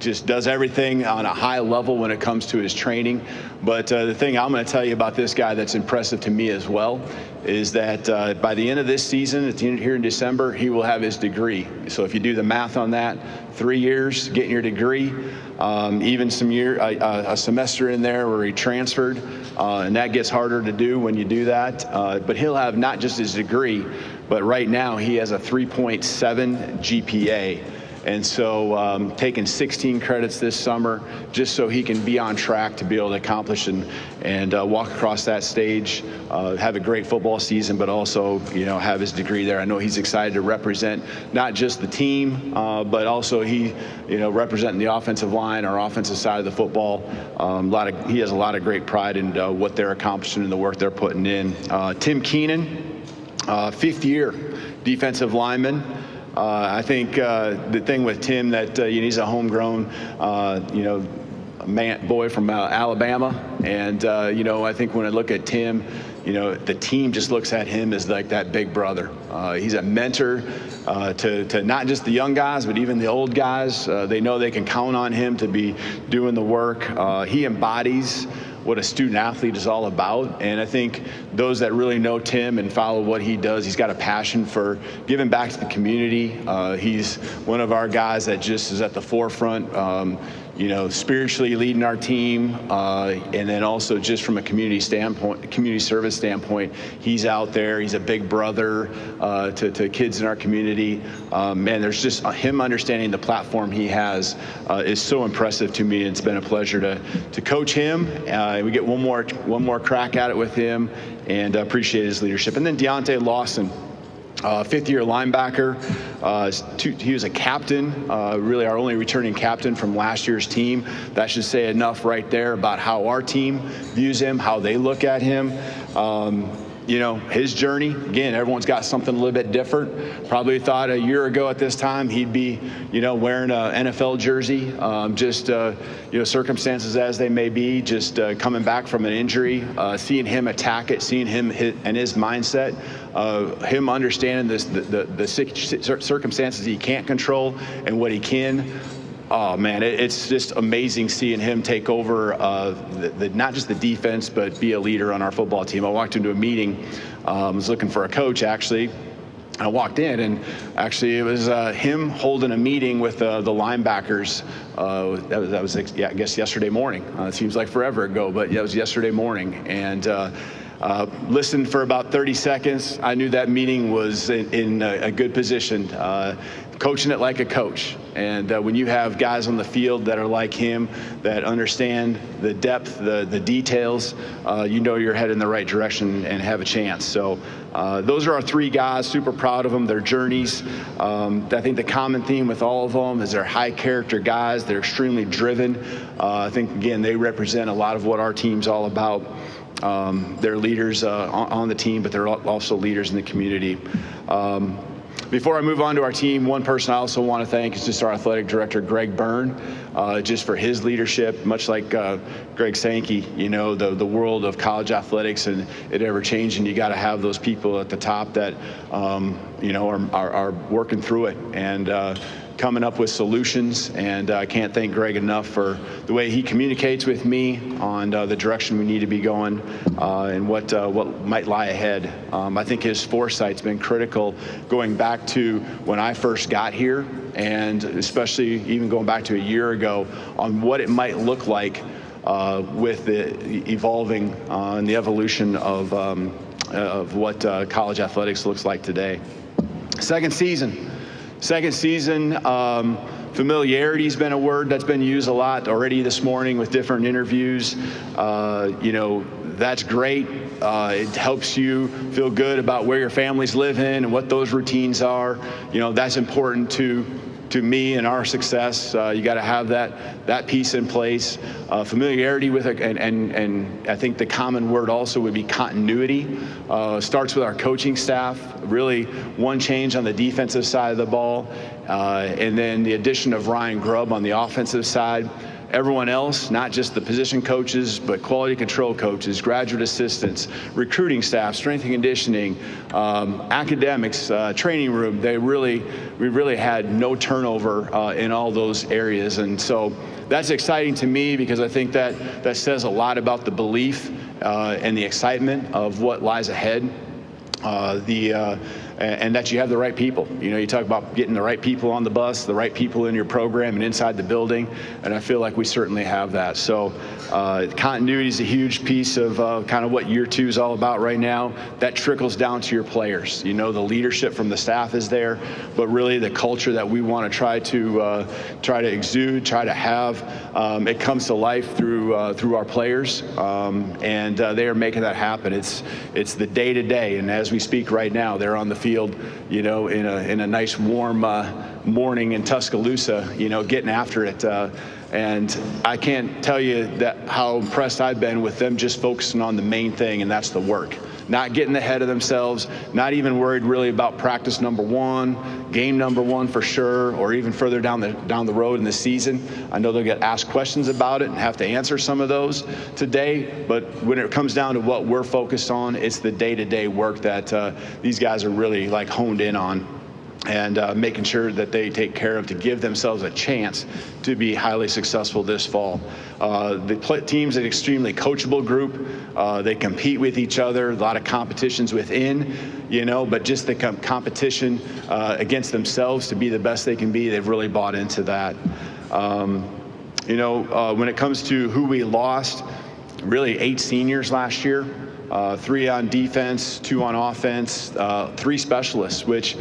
just does everything on a high level when it comes to his training. But the thing I'm going to tell you about this guy that's impressive to me as well is that by the end of this season, here in December, he will have his degree. So if you do the math on that, 3 years getting your degree, even a semester in there where he transferred, and that gets harder to do when you do that. But he'll have not just his degree, but right now he has a 3.7 GPA. And so taking 16 credits this summer just so he can be on track to be able to accomplish and walk across that stage, have a great football season, but also, have his degree there. I know he's excited to represent not just the team, but also he, representing the offensive line, our offensive side of the football. He has a lot of great pride in what they're accomplishing and the work they're putting in. Tim Keenan, 5th year defensive lineman. I think the thing with Tim that he's a homegrown, boy from Alabama, and I think when I look at Tim, the team just looks at him as like that big brother. He's a mentor to not just the young guys, but even the old guys. They know they can count on him to be doing the work. He embodies what a student athlete is all about. And I think those that really know Tim and follow what he does, he's got a passion for giving back to the community. He's one of our guys that just is at the forefront, spiritually leading our team. And then also just from a community service standpoint, he's out there. He's a big brother to kids in our community. Man, there's just him understanding the platform he has is so impressive to me. It's been a pleasure to coach him. We get one more crack at it with him, and appreciate his leadership. And then Deontae Lawson, 5th-year linebacker. He was a captain, really our only returning captain from last year's team. That should say enough right there about how our team views him, how they look at him. His journey, again, everyone's got something a little bit different. Probably thought a year ago at this time he'd be, wearing an NFL jersey. Circumstances as they may be, just coming back from an injury, seeing him attack it, seeing him and his mindset, him understanding the circumstances he can't control and what he can. Oh, man, it's just amazing seeing him take over not just the defense, but be a leader on our football team. I walked into a meeting, was looking for a coach, actually. I walked in, and actually it was him holding a meeting with the linebackers. That was, I guess, yesterday morning. It seems like forever ago, but it was yesterday morning. And listened for about 30 seconds. I knew that meeting was in a good position. Coaching it like a coach. And when you have guys on the field that are like him, that understand the depth, the details, you're headed in the right direction and have a chance. So those are our 3 guys, super proud of them, their journeys. I think the common theme with all of them is they're high character guys. They're extremely driven. I think, again, they represent a lot of what our team's all about. They're leaders on the team, but they're also leaders in the community. Before I move on to our team, one person I also want to thank is just our athletic director, Greg Byrne, just for his leadership. Much like Greg Sankey, the world of college athletics and it ever changing. You got to have those people at the top that are working through it and coming up with solutions. And I can't thank Greg enough for the way he communicates with me on the direction we need to be going and what might lie ahead. I think his foresight's been critical going back to when I first got here, and especially even going back to a year ago on what it might look like with the evolving and the evolution of what college athletics looks like today. Second season, familiarity's been a word that's been used a lot already this morning with different interviews. That's great. It helps you feel good about where your family's living and what those routines are. That's important to me and our success. You got to have that piece in place. Familiarity with it, and I think the common word also would be continuity. Starts with our coaching staff. Really, one change on the defensive side of the ball, and then the addition of Ryan Grubb on the offensive side everyone else, not just the position coaches, but quality control coaches, graduate assistants, recruiting staff, strength and conditioning, academics, training room. We really had no turnover in all those areas. And so that's exciting to me because I think that says a lot about the belief and the excitement of what lies ahead. And that you have the right people. You know, you talk about getting the right people on the bus, the right people in your program and inside the building, and I feel like we certainly have that. So continuity is a huge piece of kind of what year 2 is all about right now. That trickles down to your players. You know, the leadership from the staff is there, but really the culture that we want to try to exude, try to have, it comes to life through our players, and they are making that happen. It's the day-to-day, and as we speak right now, they're on the field, you know, in a nice warm morning in Tuscaloosa, you know, getting after it. And I can't tell you how impressed I've been with them just focusing on the main thing, and that's the work. Not getting ahead of themselves, not even worried really about practice number 1, game number 1 for sure, or even further down the road in the season. I know they'll get asked questions about it and have to answer some of those today, but when it comes down to what we're focused on, it's the day-to-day work that these guys are really like honed in on, and making sure that they take care of to give themselves a chance to be highly successful this fall. The team's an extremely coachable group. They compete with each other, a lot of competitions within, you know, but just the competition against themselves to be the best they can be, they've really bought into that. You know, when it comes to who we lost, really 8 seniors last year, 3 on defense, 2 on offense, 3 specialists, which,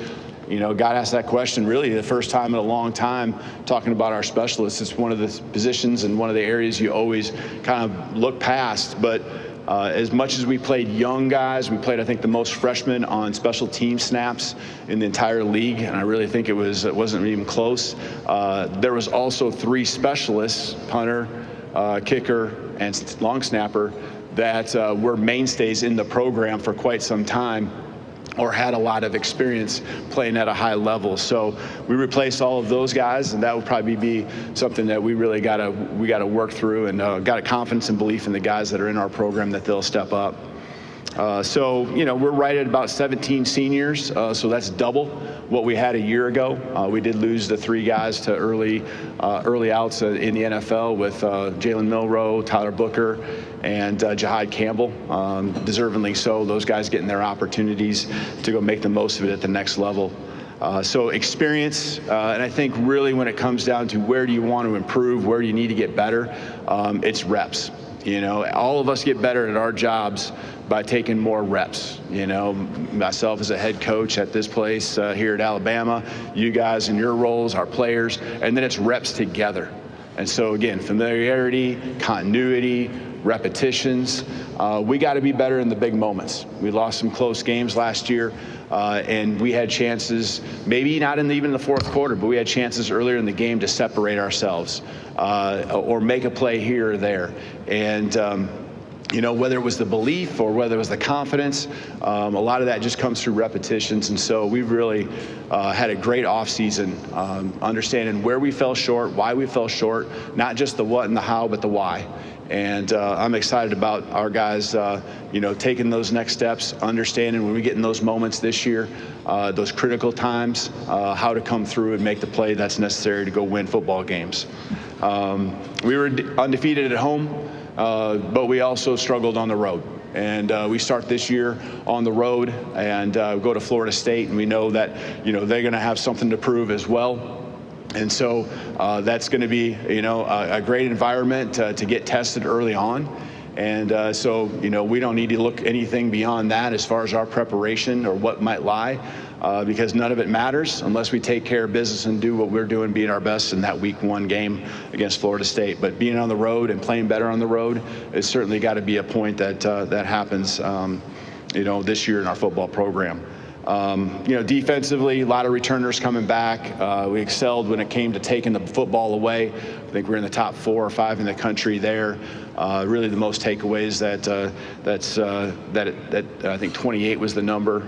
you know, got asked that question really the first time in a long time talking about our specialists. It's one of the positions and one of the areas you always kind of look past. But as much as we played young guys, we played, I think, the most freshmen on special team snaps in the entire league, and I really think it wasn't even close. There was also 3 specialists, punter, kicker, and long snapper, that were mainstays in the program for quite some time, or had a lot of experience playing at a high level. So we replaced all of those guys, and that would probably be something that we really gotta work through, and got a confidence and belief in the guys that are in our program that they'll step up. So, you know, we're right at about 17 seniors, so that's double what we had a year ago. We did lose the 3 guys to early outs in the NFL with Jalen Milroe, Tyler Booker, and Jahad Campbell, deservingly so. Those guys getting their opportunities to go make the most of it at the next level. So experience, and I think really when it comes down to where do you want to improve, where do you need to get better, it's reps. You know, all of us get better at our jobs by taking more reps. You know, myself as a head coach at this place here at Alabama, you guys in your roles, our players, and then it's reps together. And so again, familiarity, continuity, repetitions. We got to be better in the big moments. We lost some close games last year, and we had chances, maybe not even the fourth quarter, but we had chances earlier in the game to separate ourselves or make a play here or there. And you know, whether it was the belief or whether it was the confidence, a lot of that just comes through repetitions. And so we've really had a great offseason, understanding where we fell short, why we fell short, not just the what and the how, but the why. And I'm excited about our guys, you know, taking those next steps, understanding when we get in those moments this year, those critical times, how to come through and make the play that's necessary to go win football games. We were undefeated at home, but we also struggled on the road. And we start this year on the road and go to Florida State, and we know that, you know, they're going to have something to prove as well. And so that's going to be, you know, a great environment to get tested early on. And so, you know, we don't need to look anything beyond that as far as our preparation or what might lie, because none of it matters unless we take care of business and do what we're doing, being our best in that week 1 game against Florida State. But being on the road and playing better on the road is certainly got to be a point that that happens, you know, this year in our football program. You know, defensively, a lot of returners coming back. We excelled when it came to taking the football away. I think we're in the top 4 or 5 in the country there. really the most takeaways that I think 28 was the number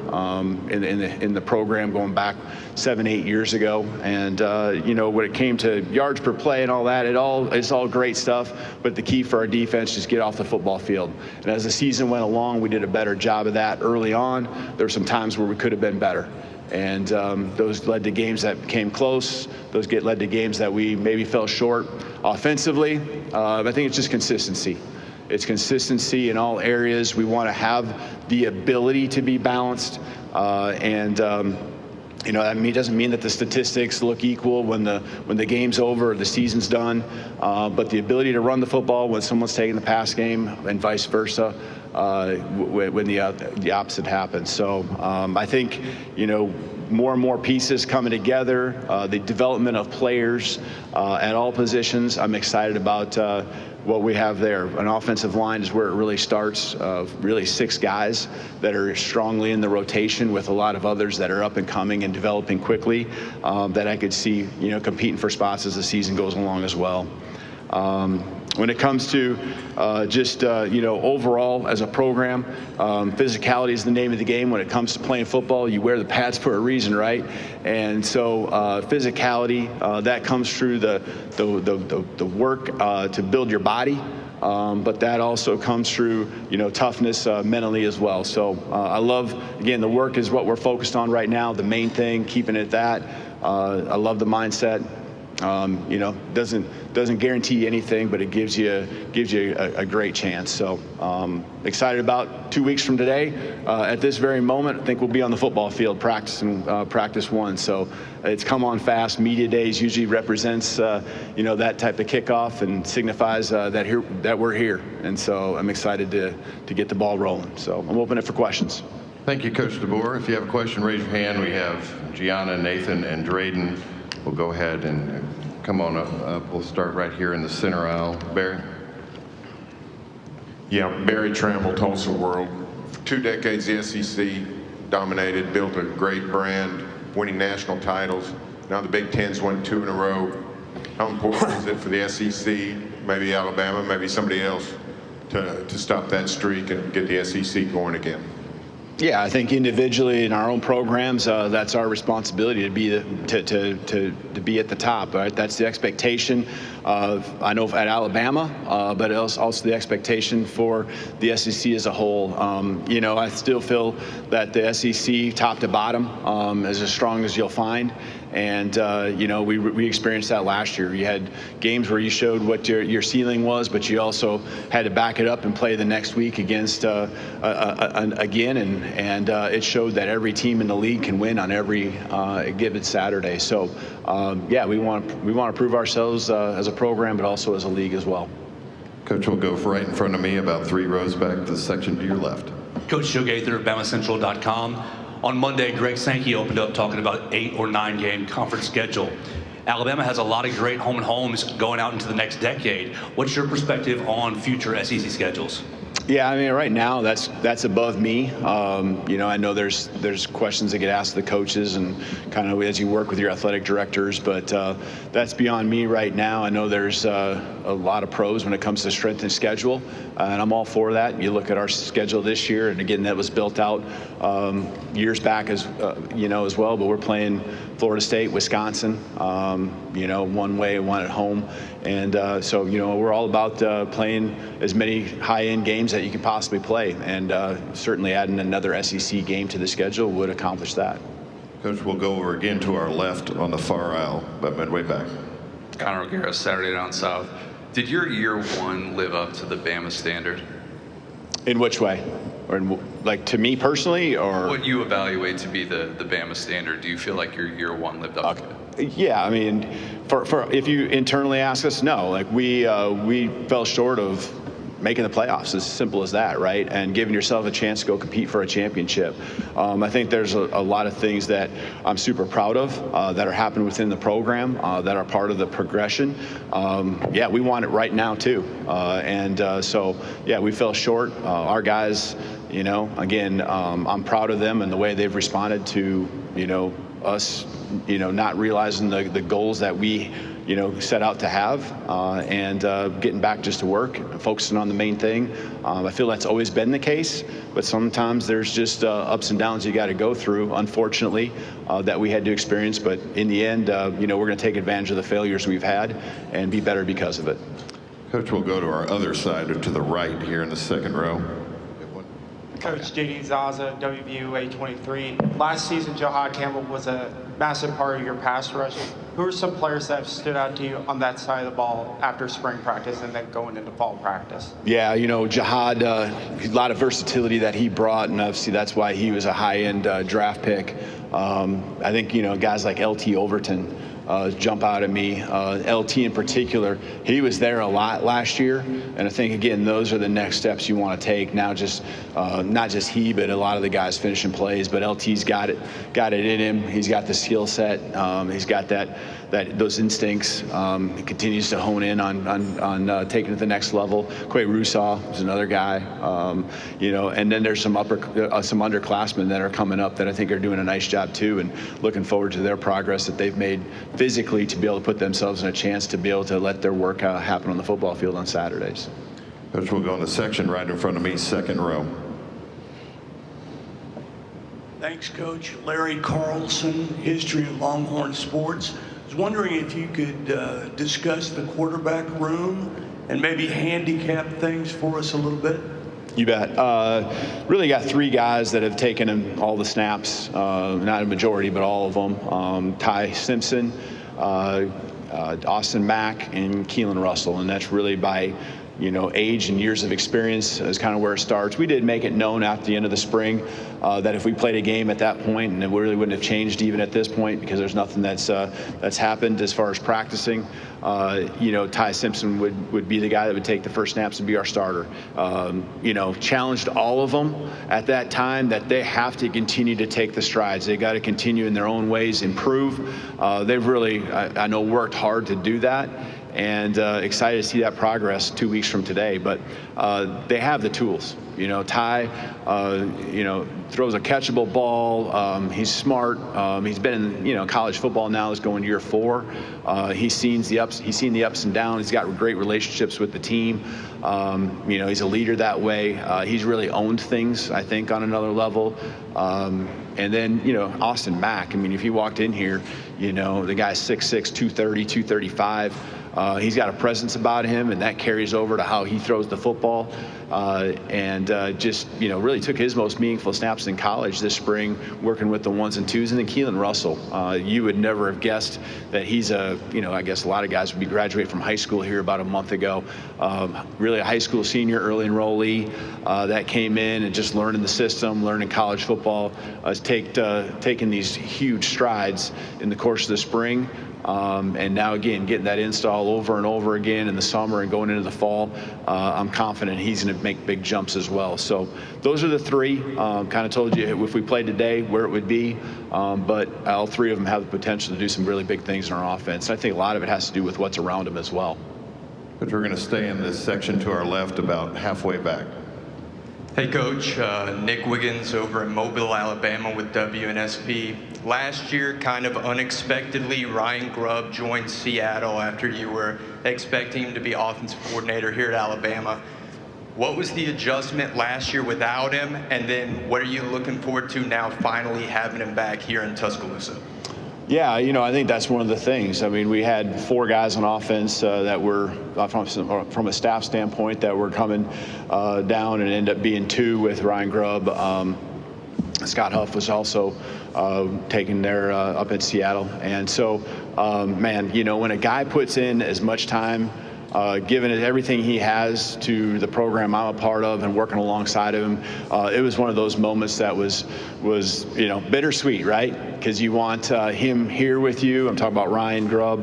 in the program going back 7-8 years ago. And when it came to yards per play and all that, it's all great stuff. But the key for our defense is get off the football field. And as the season went along, we did a better job of that early on. There were some times where we could have been better. And those led to games that came close. Those led to games that we maybe fell short. Offensively, I think it's just consistency. It's consistency in all areas. We want to have the ability to be balanced. That doesn't mean that the statistics look equal when the game's over or the season's done. But the ability to run the football when someone's taking the pass game and vice versa. When the opposite happens. So I think, more and more pieces coming together, the development of players at all positions. I'm excited about what we have there. An offensive line is where it really starts, really 6 guys that are strongly in the rotation with a lot of others that are up and coming and developing quickly that I could see, competing for spots as the season goes along as well. When it comes to overall as a program, physicality is the name of the game. When it comes to playing football, you wear the pads for a reason, right? And so physicality, that comes through the work to build your body. But that also comes through, toughness mentally as well. So I love, again, the work is what we're focused on right now. The main thing, keeping it that. I love the mindset. Doesn't guarantee anything, but it gives you a great chance. So excited about 2 weeks from today. At this very moment, I think we'll be on the football field practicing practice 1. So it's come on fast. Media days usually represents that type of kickoff and signifies that we're here. And so I'm excited to get the ball rolling. So I'm open it for questions. Thank you, Coach DeBoer. If you have a question, raise your hand. We have Gianna, Nathan, and Drayden. We'll go ahead and come on up. We'll start right here in the center aisle. Barry? Yeah, Barry Trample, Tulsa World. For 2 decades, the SEC dominated, built a great brand, winning national titles. Now the Big Ten's won 2 in a row. How important is it for the SEC, maybe Alabama, maybe somebody else, to stop that streak and get the SEC going again? Yeah, I think individually in our own programs, that's our responsibility to be to be at the top. Right, that's the expectation of, I know at Alabama, but also the expectation for the SEC as a whole. I still feel that the SEC, top to bottom, is as strong as you'll find. And, we experienced that last year. You had games where you showed what your ceiling was, but you also had to back it up and play the next week against again. And it showed that every team in the league can win on every given Saturday. So, we want to prove ourselves as a program, but also as a league as well. Coach will go right in front of me, about 3 rows back to the section to your left. Coach Joe Gaither, BamaCentral.com. On Monday, Greg Sankey opened up talking about 8 or 9 game conference schedule. Alabama has a lot of great home and homes going out into the next decade. What's your perspective on future SEC schedules? Yeah, I mean, right now that's above me. I know there's questions that get asked of the coaches and kind of as you work with your athletic directors, but that's beyond me right now. I know there's a lot of pros when it comes to strength and schedule, and I'm all for that. You look at our schedule this year, and again, that was built out years back as well. But we're playing Florida State, Wisconsin, one way, one at home, and so we're all about playing as many high-end games that you can possibly play, and certainly adding another SEC game to the schedule would accomplish that. Coach, we'll go over again to our left on the far aisle, about midway back. Connor O'Gara, Saturday Down South. Did your year 1 live up to the Bama standard? In which way? Or to me personally, or what you evaluate to be the Bama standard? Do you feel like your year 1 lived up to it? Yeah, I mean, for if you internally ask us, no. Like we fell short of making the playoffs, as simple as that, right? And giving yourself a chance to go compete for a championship. I think there's a lot of things that I'm super proud of that are happening within the program that are part of the progression. We want it right now too. So we fell short. Our guys, again, I'm proud of them and the way they've responded to, us, not realizing the goals that we set out to have, and getting back just to work and focusing on the main thing. I feel that's always been the case, but sometimes there's just ups and downs you got to go through, unfortunately, that we had to experience. But in the end, we're going to take advantage of the failures we've had and be better because of it. Coach, we'll go to our other side, or to the right here in the second row. Coach J.D. Zaza, WVUA 23. Last season, Jahad Campbell was a massive part of your pass rush. Who are some players that have stood out to you on that side of the ball after spring practice and then going into fall practice? Yeah, Jahad, a lot of versatility that he brought, and obviously that's why he was a high-end draft pick. I think, guys like LT Overton jump out at me. LT in particular, he was there a lot last year, and I think, again, those are the next steps you want to take. Now, just not just he, but a lot of the guys finishing plays. But LT's got it in him. He's got the skill set. He's got those instincts. He continues to hone in on taking it to the next level. Quay Rusaw is another guy. And then there's some underclassmen that are coming up that I think are doing a nice job too, and looking forward to their progress that they've made physically to be able to put themselves in a chance to be able to let their work happen on the football field on Saturdays. Coach, we'll go in the section right in front of me, second row. Thanks, Coach. Larry Carlson, History of Longhorn Sports. I was wondering if you could discuss the quarterback room and maybe handicap things for us a little bit. You bet. Really got three guys that have taken all the snaps, not a majority, but all of them. Ty Simpson, Austin Mack, and Keelan Russell, and that's really by age and years of experience is kind of where it starts. We did make it known at the end of the spring that if we played a game at that point, and it really wouldn't have changed even at this point because there's nothing that's happened as far as practicing. Ty Simpson would be the guy that would take the first snaps and be our starter. Challenged all of them at that time that they have to continue to take the strides. They got to continue in their own ways, improve. They've really, I know, worked hard to do that. And excited to see that progress 2 weeks from today. But they have the tools. Ty, throws a catchable ball. He's smart. He's been in, college football now. Is going year 4. He's seen the ups and downs. He's got great relationships with the team. He's a leader that way. He's really owned things, I think, on another level. And then, Austin Mack. I mean, if he walked in here, the guy's 6'6", 230, 235. He's got a presence about him, and that carries over to how he throws the football. Really took his most meaningful snaps in college this spring, working with the 1s and 2s. And then Keelan Russell, you would never have guessed that he's I guess a lot of guys would be graduating from high school here about a month ago. Really a high school senior, early enrollee that came in and just learning the system, learning college football, taking these huge strides in the course of the spring. And now, again, getting that install over and over again in the summer and going into the fall, I'm confident he's going to make big jumps as well. So those are the three. Kind of told you if we played today where it would be, but all three of them have the potential to do some really big things in our offense. I think a lot of it has to do with what's around them as well. But we're going to stay in this section to our left about halfway back. Hey, Coach. Nick Wiggins over in Mobile, Alabama with WNSP. Last year, kind of unexpectedly, Ryan Grubb joined Seattle after you were expecting him to be offensive coordinator here at Alabama. What was the adjustment last year without him? And then what are you looking forward to now finally having him back here in Tuscaloosa? Yeah, I think that's one of the things. I mean, we had 4 guys on offense that were, from a staff standpoint, that were coming down, and ended up being 2 with Ryan Grubb. Scott Huff was also taken there up in Seattle. And so, when a guy puts in as much time, giving it everything he has to the program I'm a part of and working alongside of him, it was one of those moments that was bittersweet, right? Because you want him here with you. I'm talking about Ryan Grubb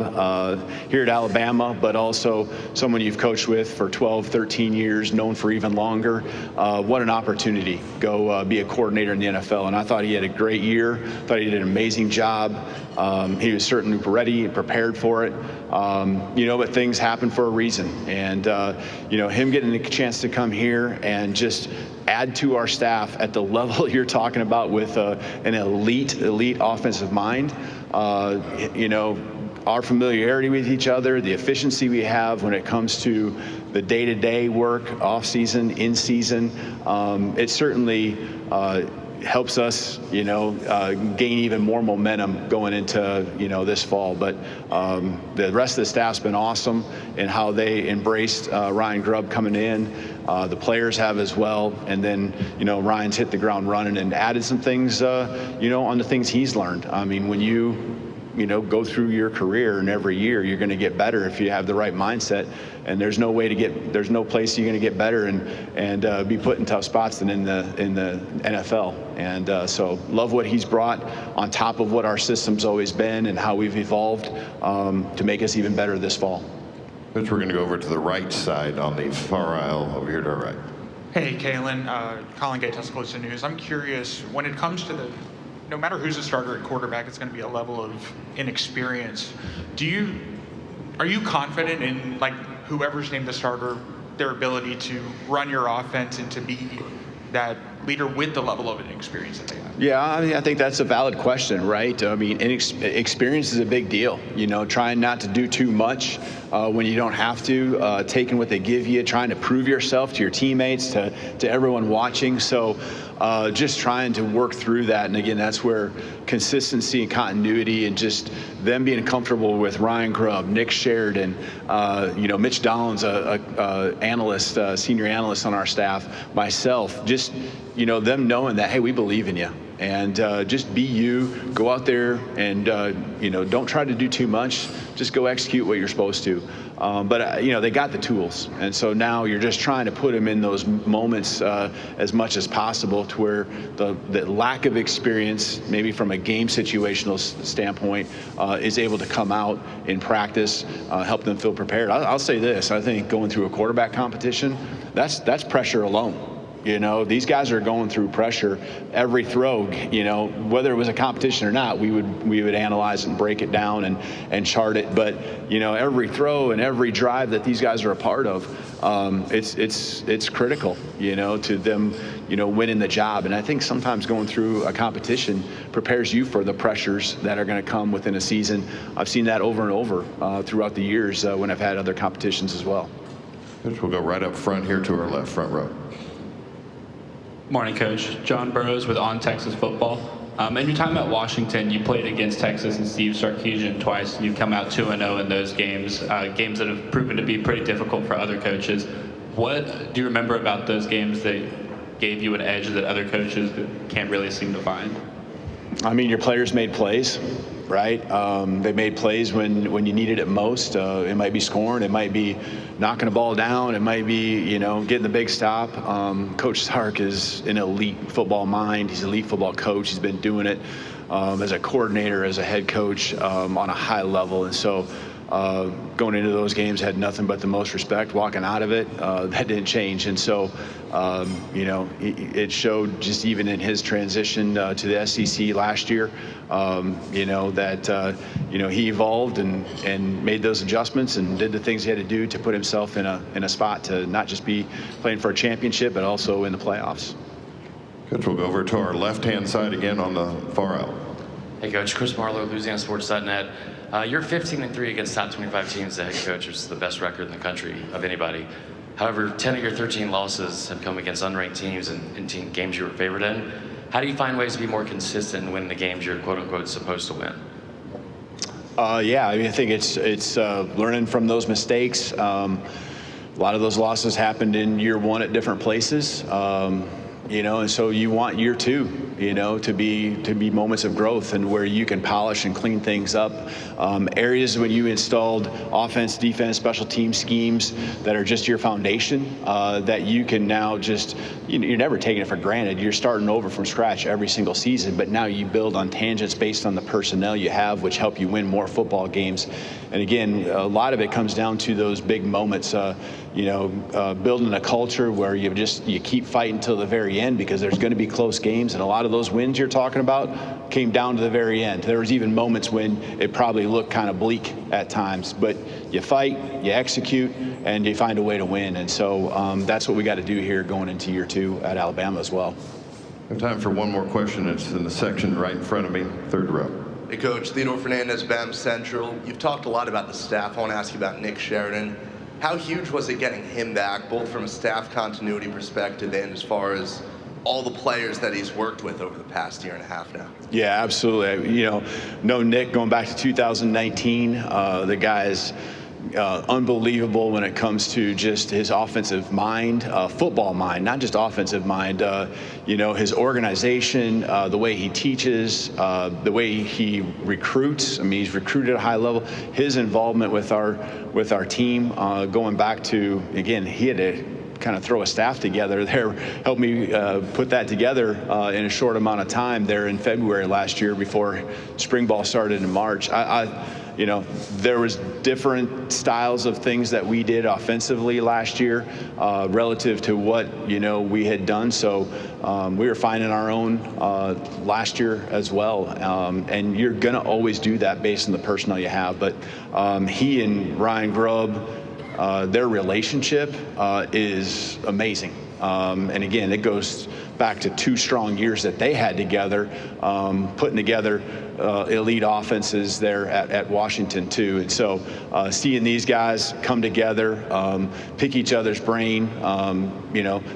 here at Alabama, but also someone you've coached with for 12, 13 years, known for even longer. What an opportunity. Go be a coordinator in the NFL. And I thought he had a great year. Thought he did an amazing job. He was certainly ready and prepared for it. But things happen for a reason. And, him getting the chance to come here and just add to our staff at the level you're talking about with an elite offensive mind, our familiarity with each other, the efficiency we have when it comes to the day-to-day work, off-season, in-season, it certainly helps us, gain even more momentum going into, this fall. But the rest of the staff's been awesome in how they embraced Ryan Grubb coming in. The players have as well. And then, Ryan's hit the ground running and added some things, on the things he's learned. I mean, when you go through your career, and every year you're going to get better if you have the right mindset. And there's no place you're going to get better and be put in tough spots than in the NFL. And so love what he's brought on top of what our system's always been and how we've evolved to make us even better this fall. Coach, we're going to go over to the right side on the far aisle over here to our right. Hey, Kalen, Colin Gay, Tuscaloosa News. I'm curious, when it comes to no matter who's a starter at quarterback, it's going to be a level of inexperience. Are you confident in, like, whoever's named the starter, their ability to run your offense and to be that leader with the level of inexperience that they have? Yeah, I mean, I think that's a valid question, right? I mean, experience is a big deal. Trying not to do too much when you don't have to, taking what they give you, trying to prove yourself to your teammates, to everyone watching. So just trying to work through that. And again, that's where consistency and continuity and just them being comfortable with Ryan Grubb, Nick Sheridan, Mitch Dollins, analyst, senior analyst on our staff, myself, just, them knowing that, hey, we believe in you. And just be you, go out there and, don't try to do too much. Just go execute what you're supposed to. But they got the tools. And so now you're just trying to put them in those moments as much as possible to where the lack of experience, maybe from a game situational standpoint, is able to come out in practice, help them feel prepared. I'll say this. I think going through a quarterback competition, that's pressure alone. These guys are going through pressure every throw. Whether it was a competition or not, we would analyze and break it down and chart it. But every throw and every drive that these guys are a part of, it's critical. To them, winning the job. And I think sometimes going through a competition prepares you for the pressures that are going to come within a season. I've seen that over and over throughout the years when I've had other competitions as well. Coach, we'll go right up front here to our left, front row. Morning, Coach. John Burrows with On Texas Football. In your time at Washington, you played against Texas and Steve Sarkisian twice, and you've come out 2-0 in those games, games that have proven to be pretty difficult for other coaches. What do you remember about those games that gave you an edge that other coaches can't really seem to find? I mean, your players made plays, right? They made plays when you needed it most. It might be scoring, it might be knocking a ball down, it might be, getting the big stop. Coach Sark is an elite football mind. He's an elite football coach. He's been doing it as a coordinator, as a head coach on a high level. And so going into those games, had nothing but the most respect. Walking out of it, that didn't change. And so, it showed just even in his transition to the SEC last year, that he evolved and made those adjustments and did the things he had to do to put himself in a spot to not just be playing for a championship, but also in the playoffs. Coach, we'll go over to our left-hand side again on the far aisle. Hey, Coach. Chris Marlowe, LouisianaSports.net. You're 15-3 against top 25 teams as a head coach, which is the best record in the country of anybody. However, 10 of your 13 losses have come against unranked teams and in games you were favored in. How do you find ways to be more consistent and win the games you're quote-unquote supposed to win? I think it's learning from those mistakes. A lot of those losses happened in year one at different places. And so you want year two, to be moments of growth and where you can polish and clean things up. Areas when you installed offense, defense, special team schemes that are just your foundation, that you can now just, you're never taking it for granted. You're starting over from scratch every single season, but now you build on tangents based on the personnel you have, which help you win more football games. And again, a lot of it comes down to those big moments, building a culture where you keep fighting till the very end, because there's going to be close games, and a lot of those wins you're talking about came down to the very end. There was even moments when it probably looked kind of bleak at times, but you fight, you execute, and you find a way to win. And so that's what we got to do here going into year two at Alabama as well. We have time for one more question. It's in the section right in front of me, third row. Hey, Coach. Theodore Fernandez, Bama Central. You've talked a lot about the staff. I want to ask you about Nick Sheridan. How huge was it getting him back, both from a staff continuity perspective and as far as all the players that he's worked with over the past year and a half now? Yeah, absolutely. Know Nick going back to 2019. The guy is unbelievable when it comes to just his offensive mind, football mind, not just offensive mind. His organization, the way he teaches, the way he recruits. I mean, he's recruited at a high level. His involvement with our team, going back to, again, he had to kind of throw a staff together there, helped me put that together in a short amount of time there in February last year before spring ball started in March. There was different styles of things that we did offensively last year relative to what, we had done. So we were finding our own last year as well. And you're going to always do that based on the personnel you have. But he and Ryan Grubb, their relationship is amazing. And again, it goes back to 2 strong years that they had together, putting together elite offenses there at Washington too. And so seeing these guys come together, pick each other's brain,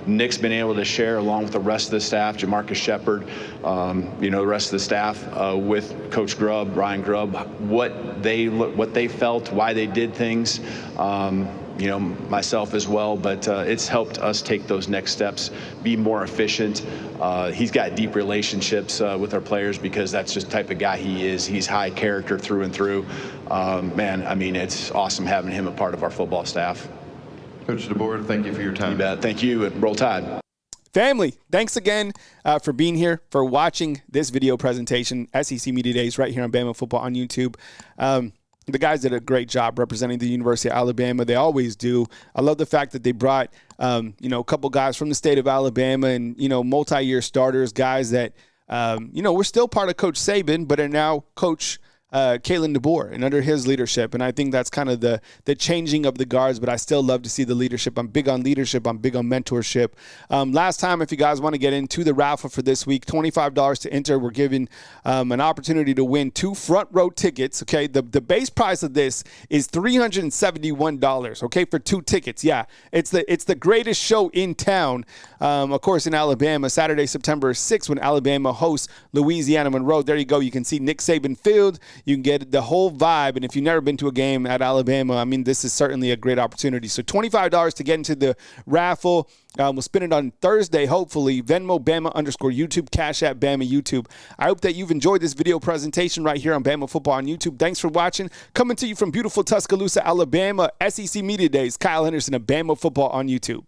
Nick's been able to share along with the rest of the staff, Jamarcus Shepard, the rest of the staff with Coach Grubb, Ryan Grubb, what they felt, why they did things. Myself as well, but it's helped us take those next steps, be more efficient. He's got deep relationships with our players because that's just the type of guy he is. He's high character through and through. It's awesome having him a part of our football staff. Coach DeBoer, thank you for your time. You bet. Thank you, and Roll Tide. Family, thanks again for being here, for watching this video presentation, SEC Media Days, right here on Bama Football on YouTube. The guys did a great job representing the University of Alabama. They always do. I love the fact that they brought, a couple guys from the state of Alabama and, multi-year starters, guys that, we're still part of Coach Saban, but are now Coach Kalen DeBoer and under his leadership. And I think that's kind of the changing of the guards, but I still love to see the leadership. I'm big on leadership. I'm big on mentorship. Last time, if you guys want to get into the raffle for this week, $25 to enter. We're giving an opportunity to win 2 front row tickets. Okay. The base price of this is $371. Okay. For 2 tickets. Yeah. It's the greatest show in town. Of course, in Alabama, Saturday, September 6th, when Alabama hosts Louisiana Monroe. There you go. You can see Nick Saban Field. You can get the whole vibe. And if you've never been to a game at Alabama, this is certainly a great opportunity. So $25 to get into the raffle. We'll spin it on Thursday, hopefully. Venmo, Bama_YouTube, Cash App, Bama YouTube. I hope that you've enjoyed this video presentation right here on Bama Football on YouTube. Thanks for watching. Coming to you from beautiful Tuscaloosa, Alabama, SEC Media Days. Kyle Henderson of Bama Football on YouTube.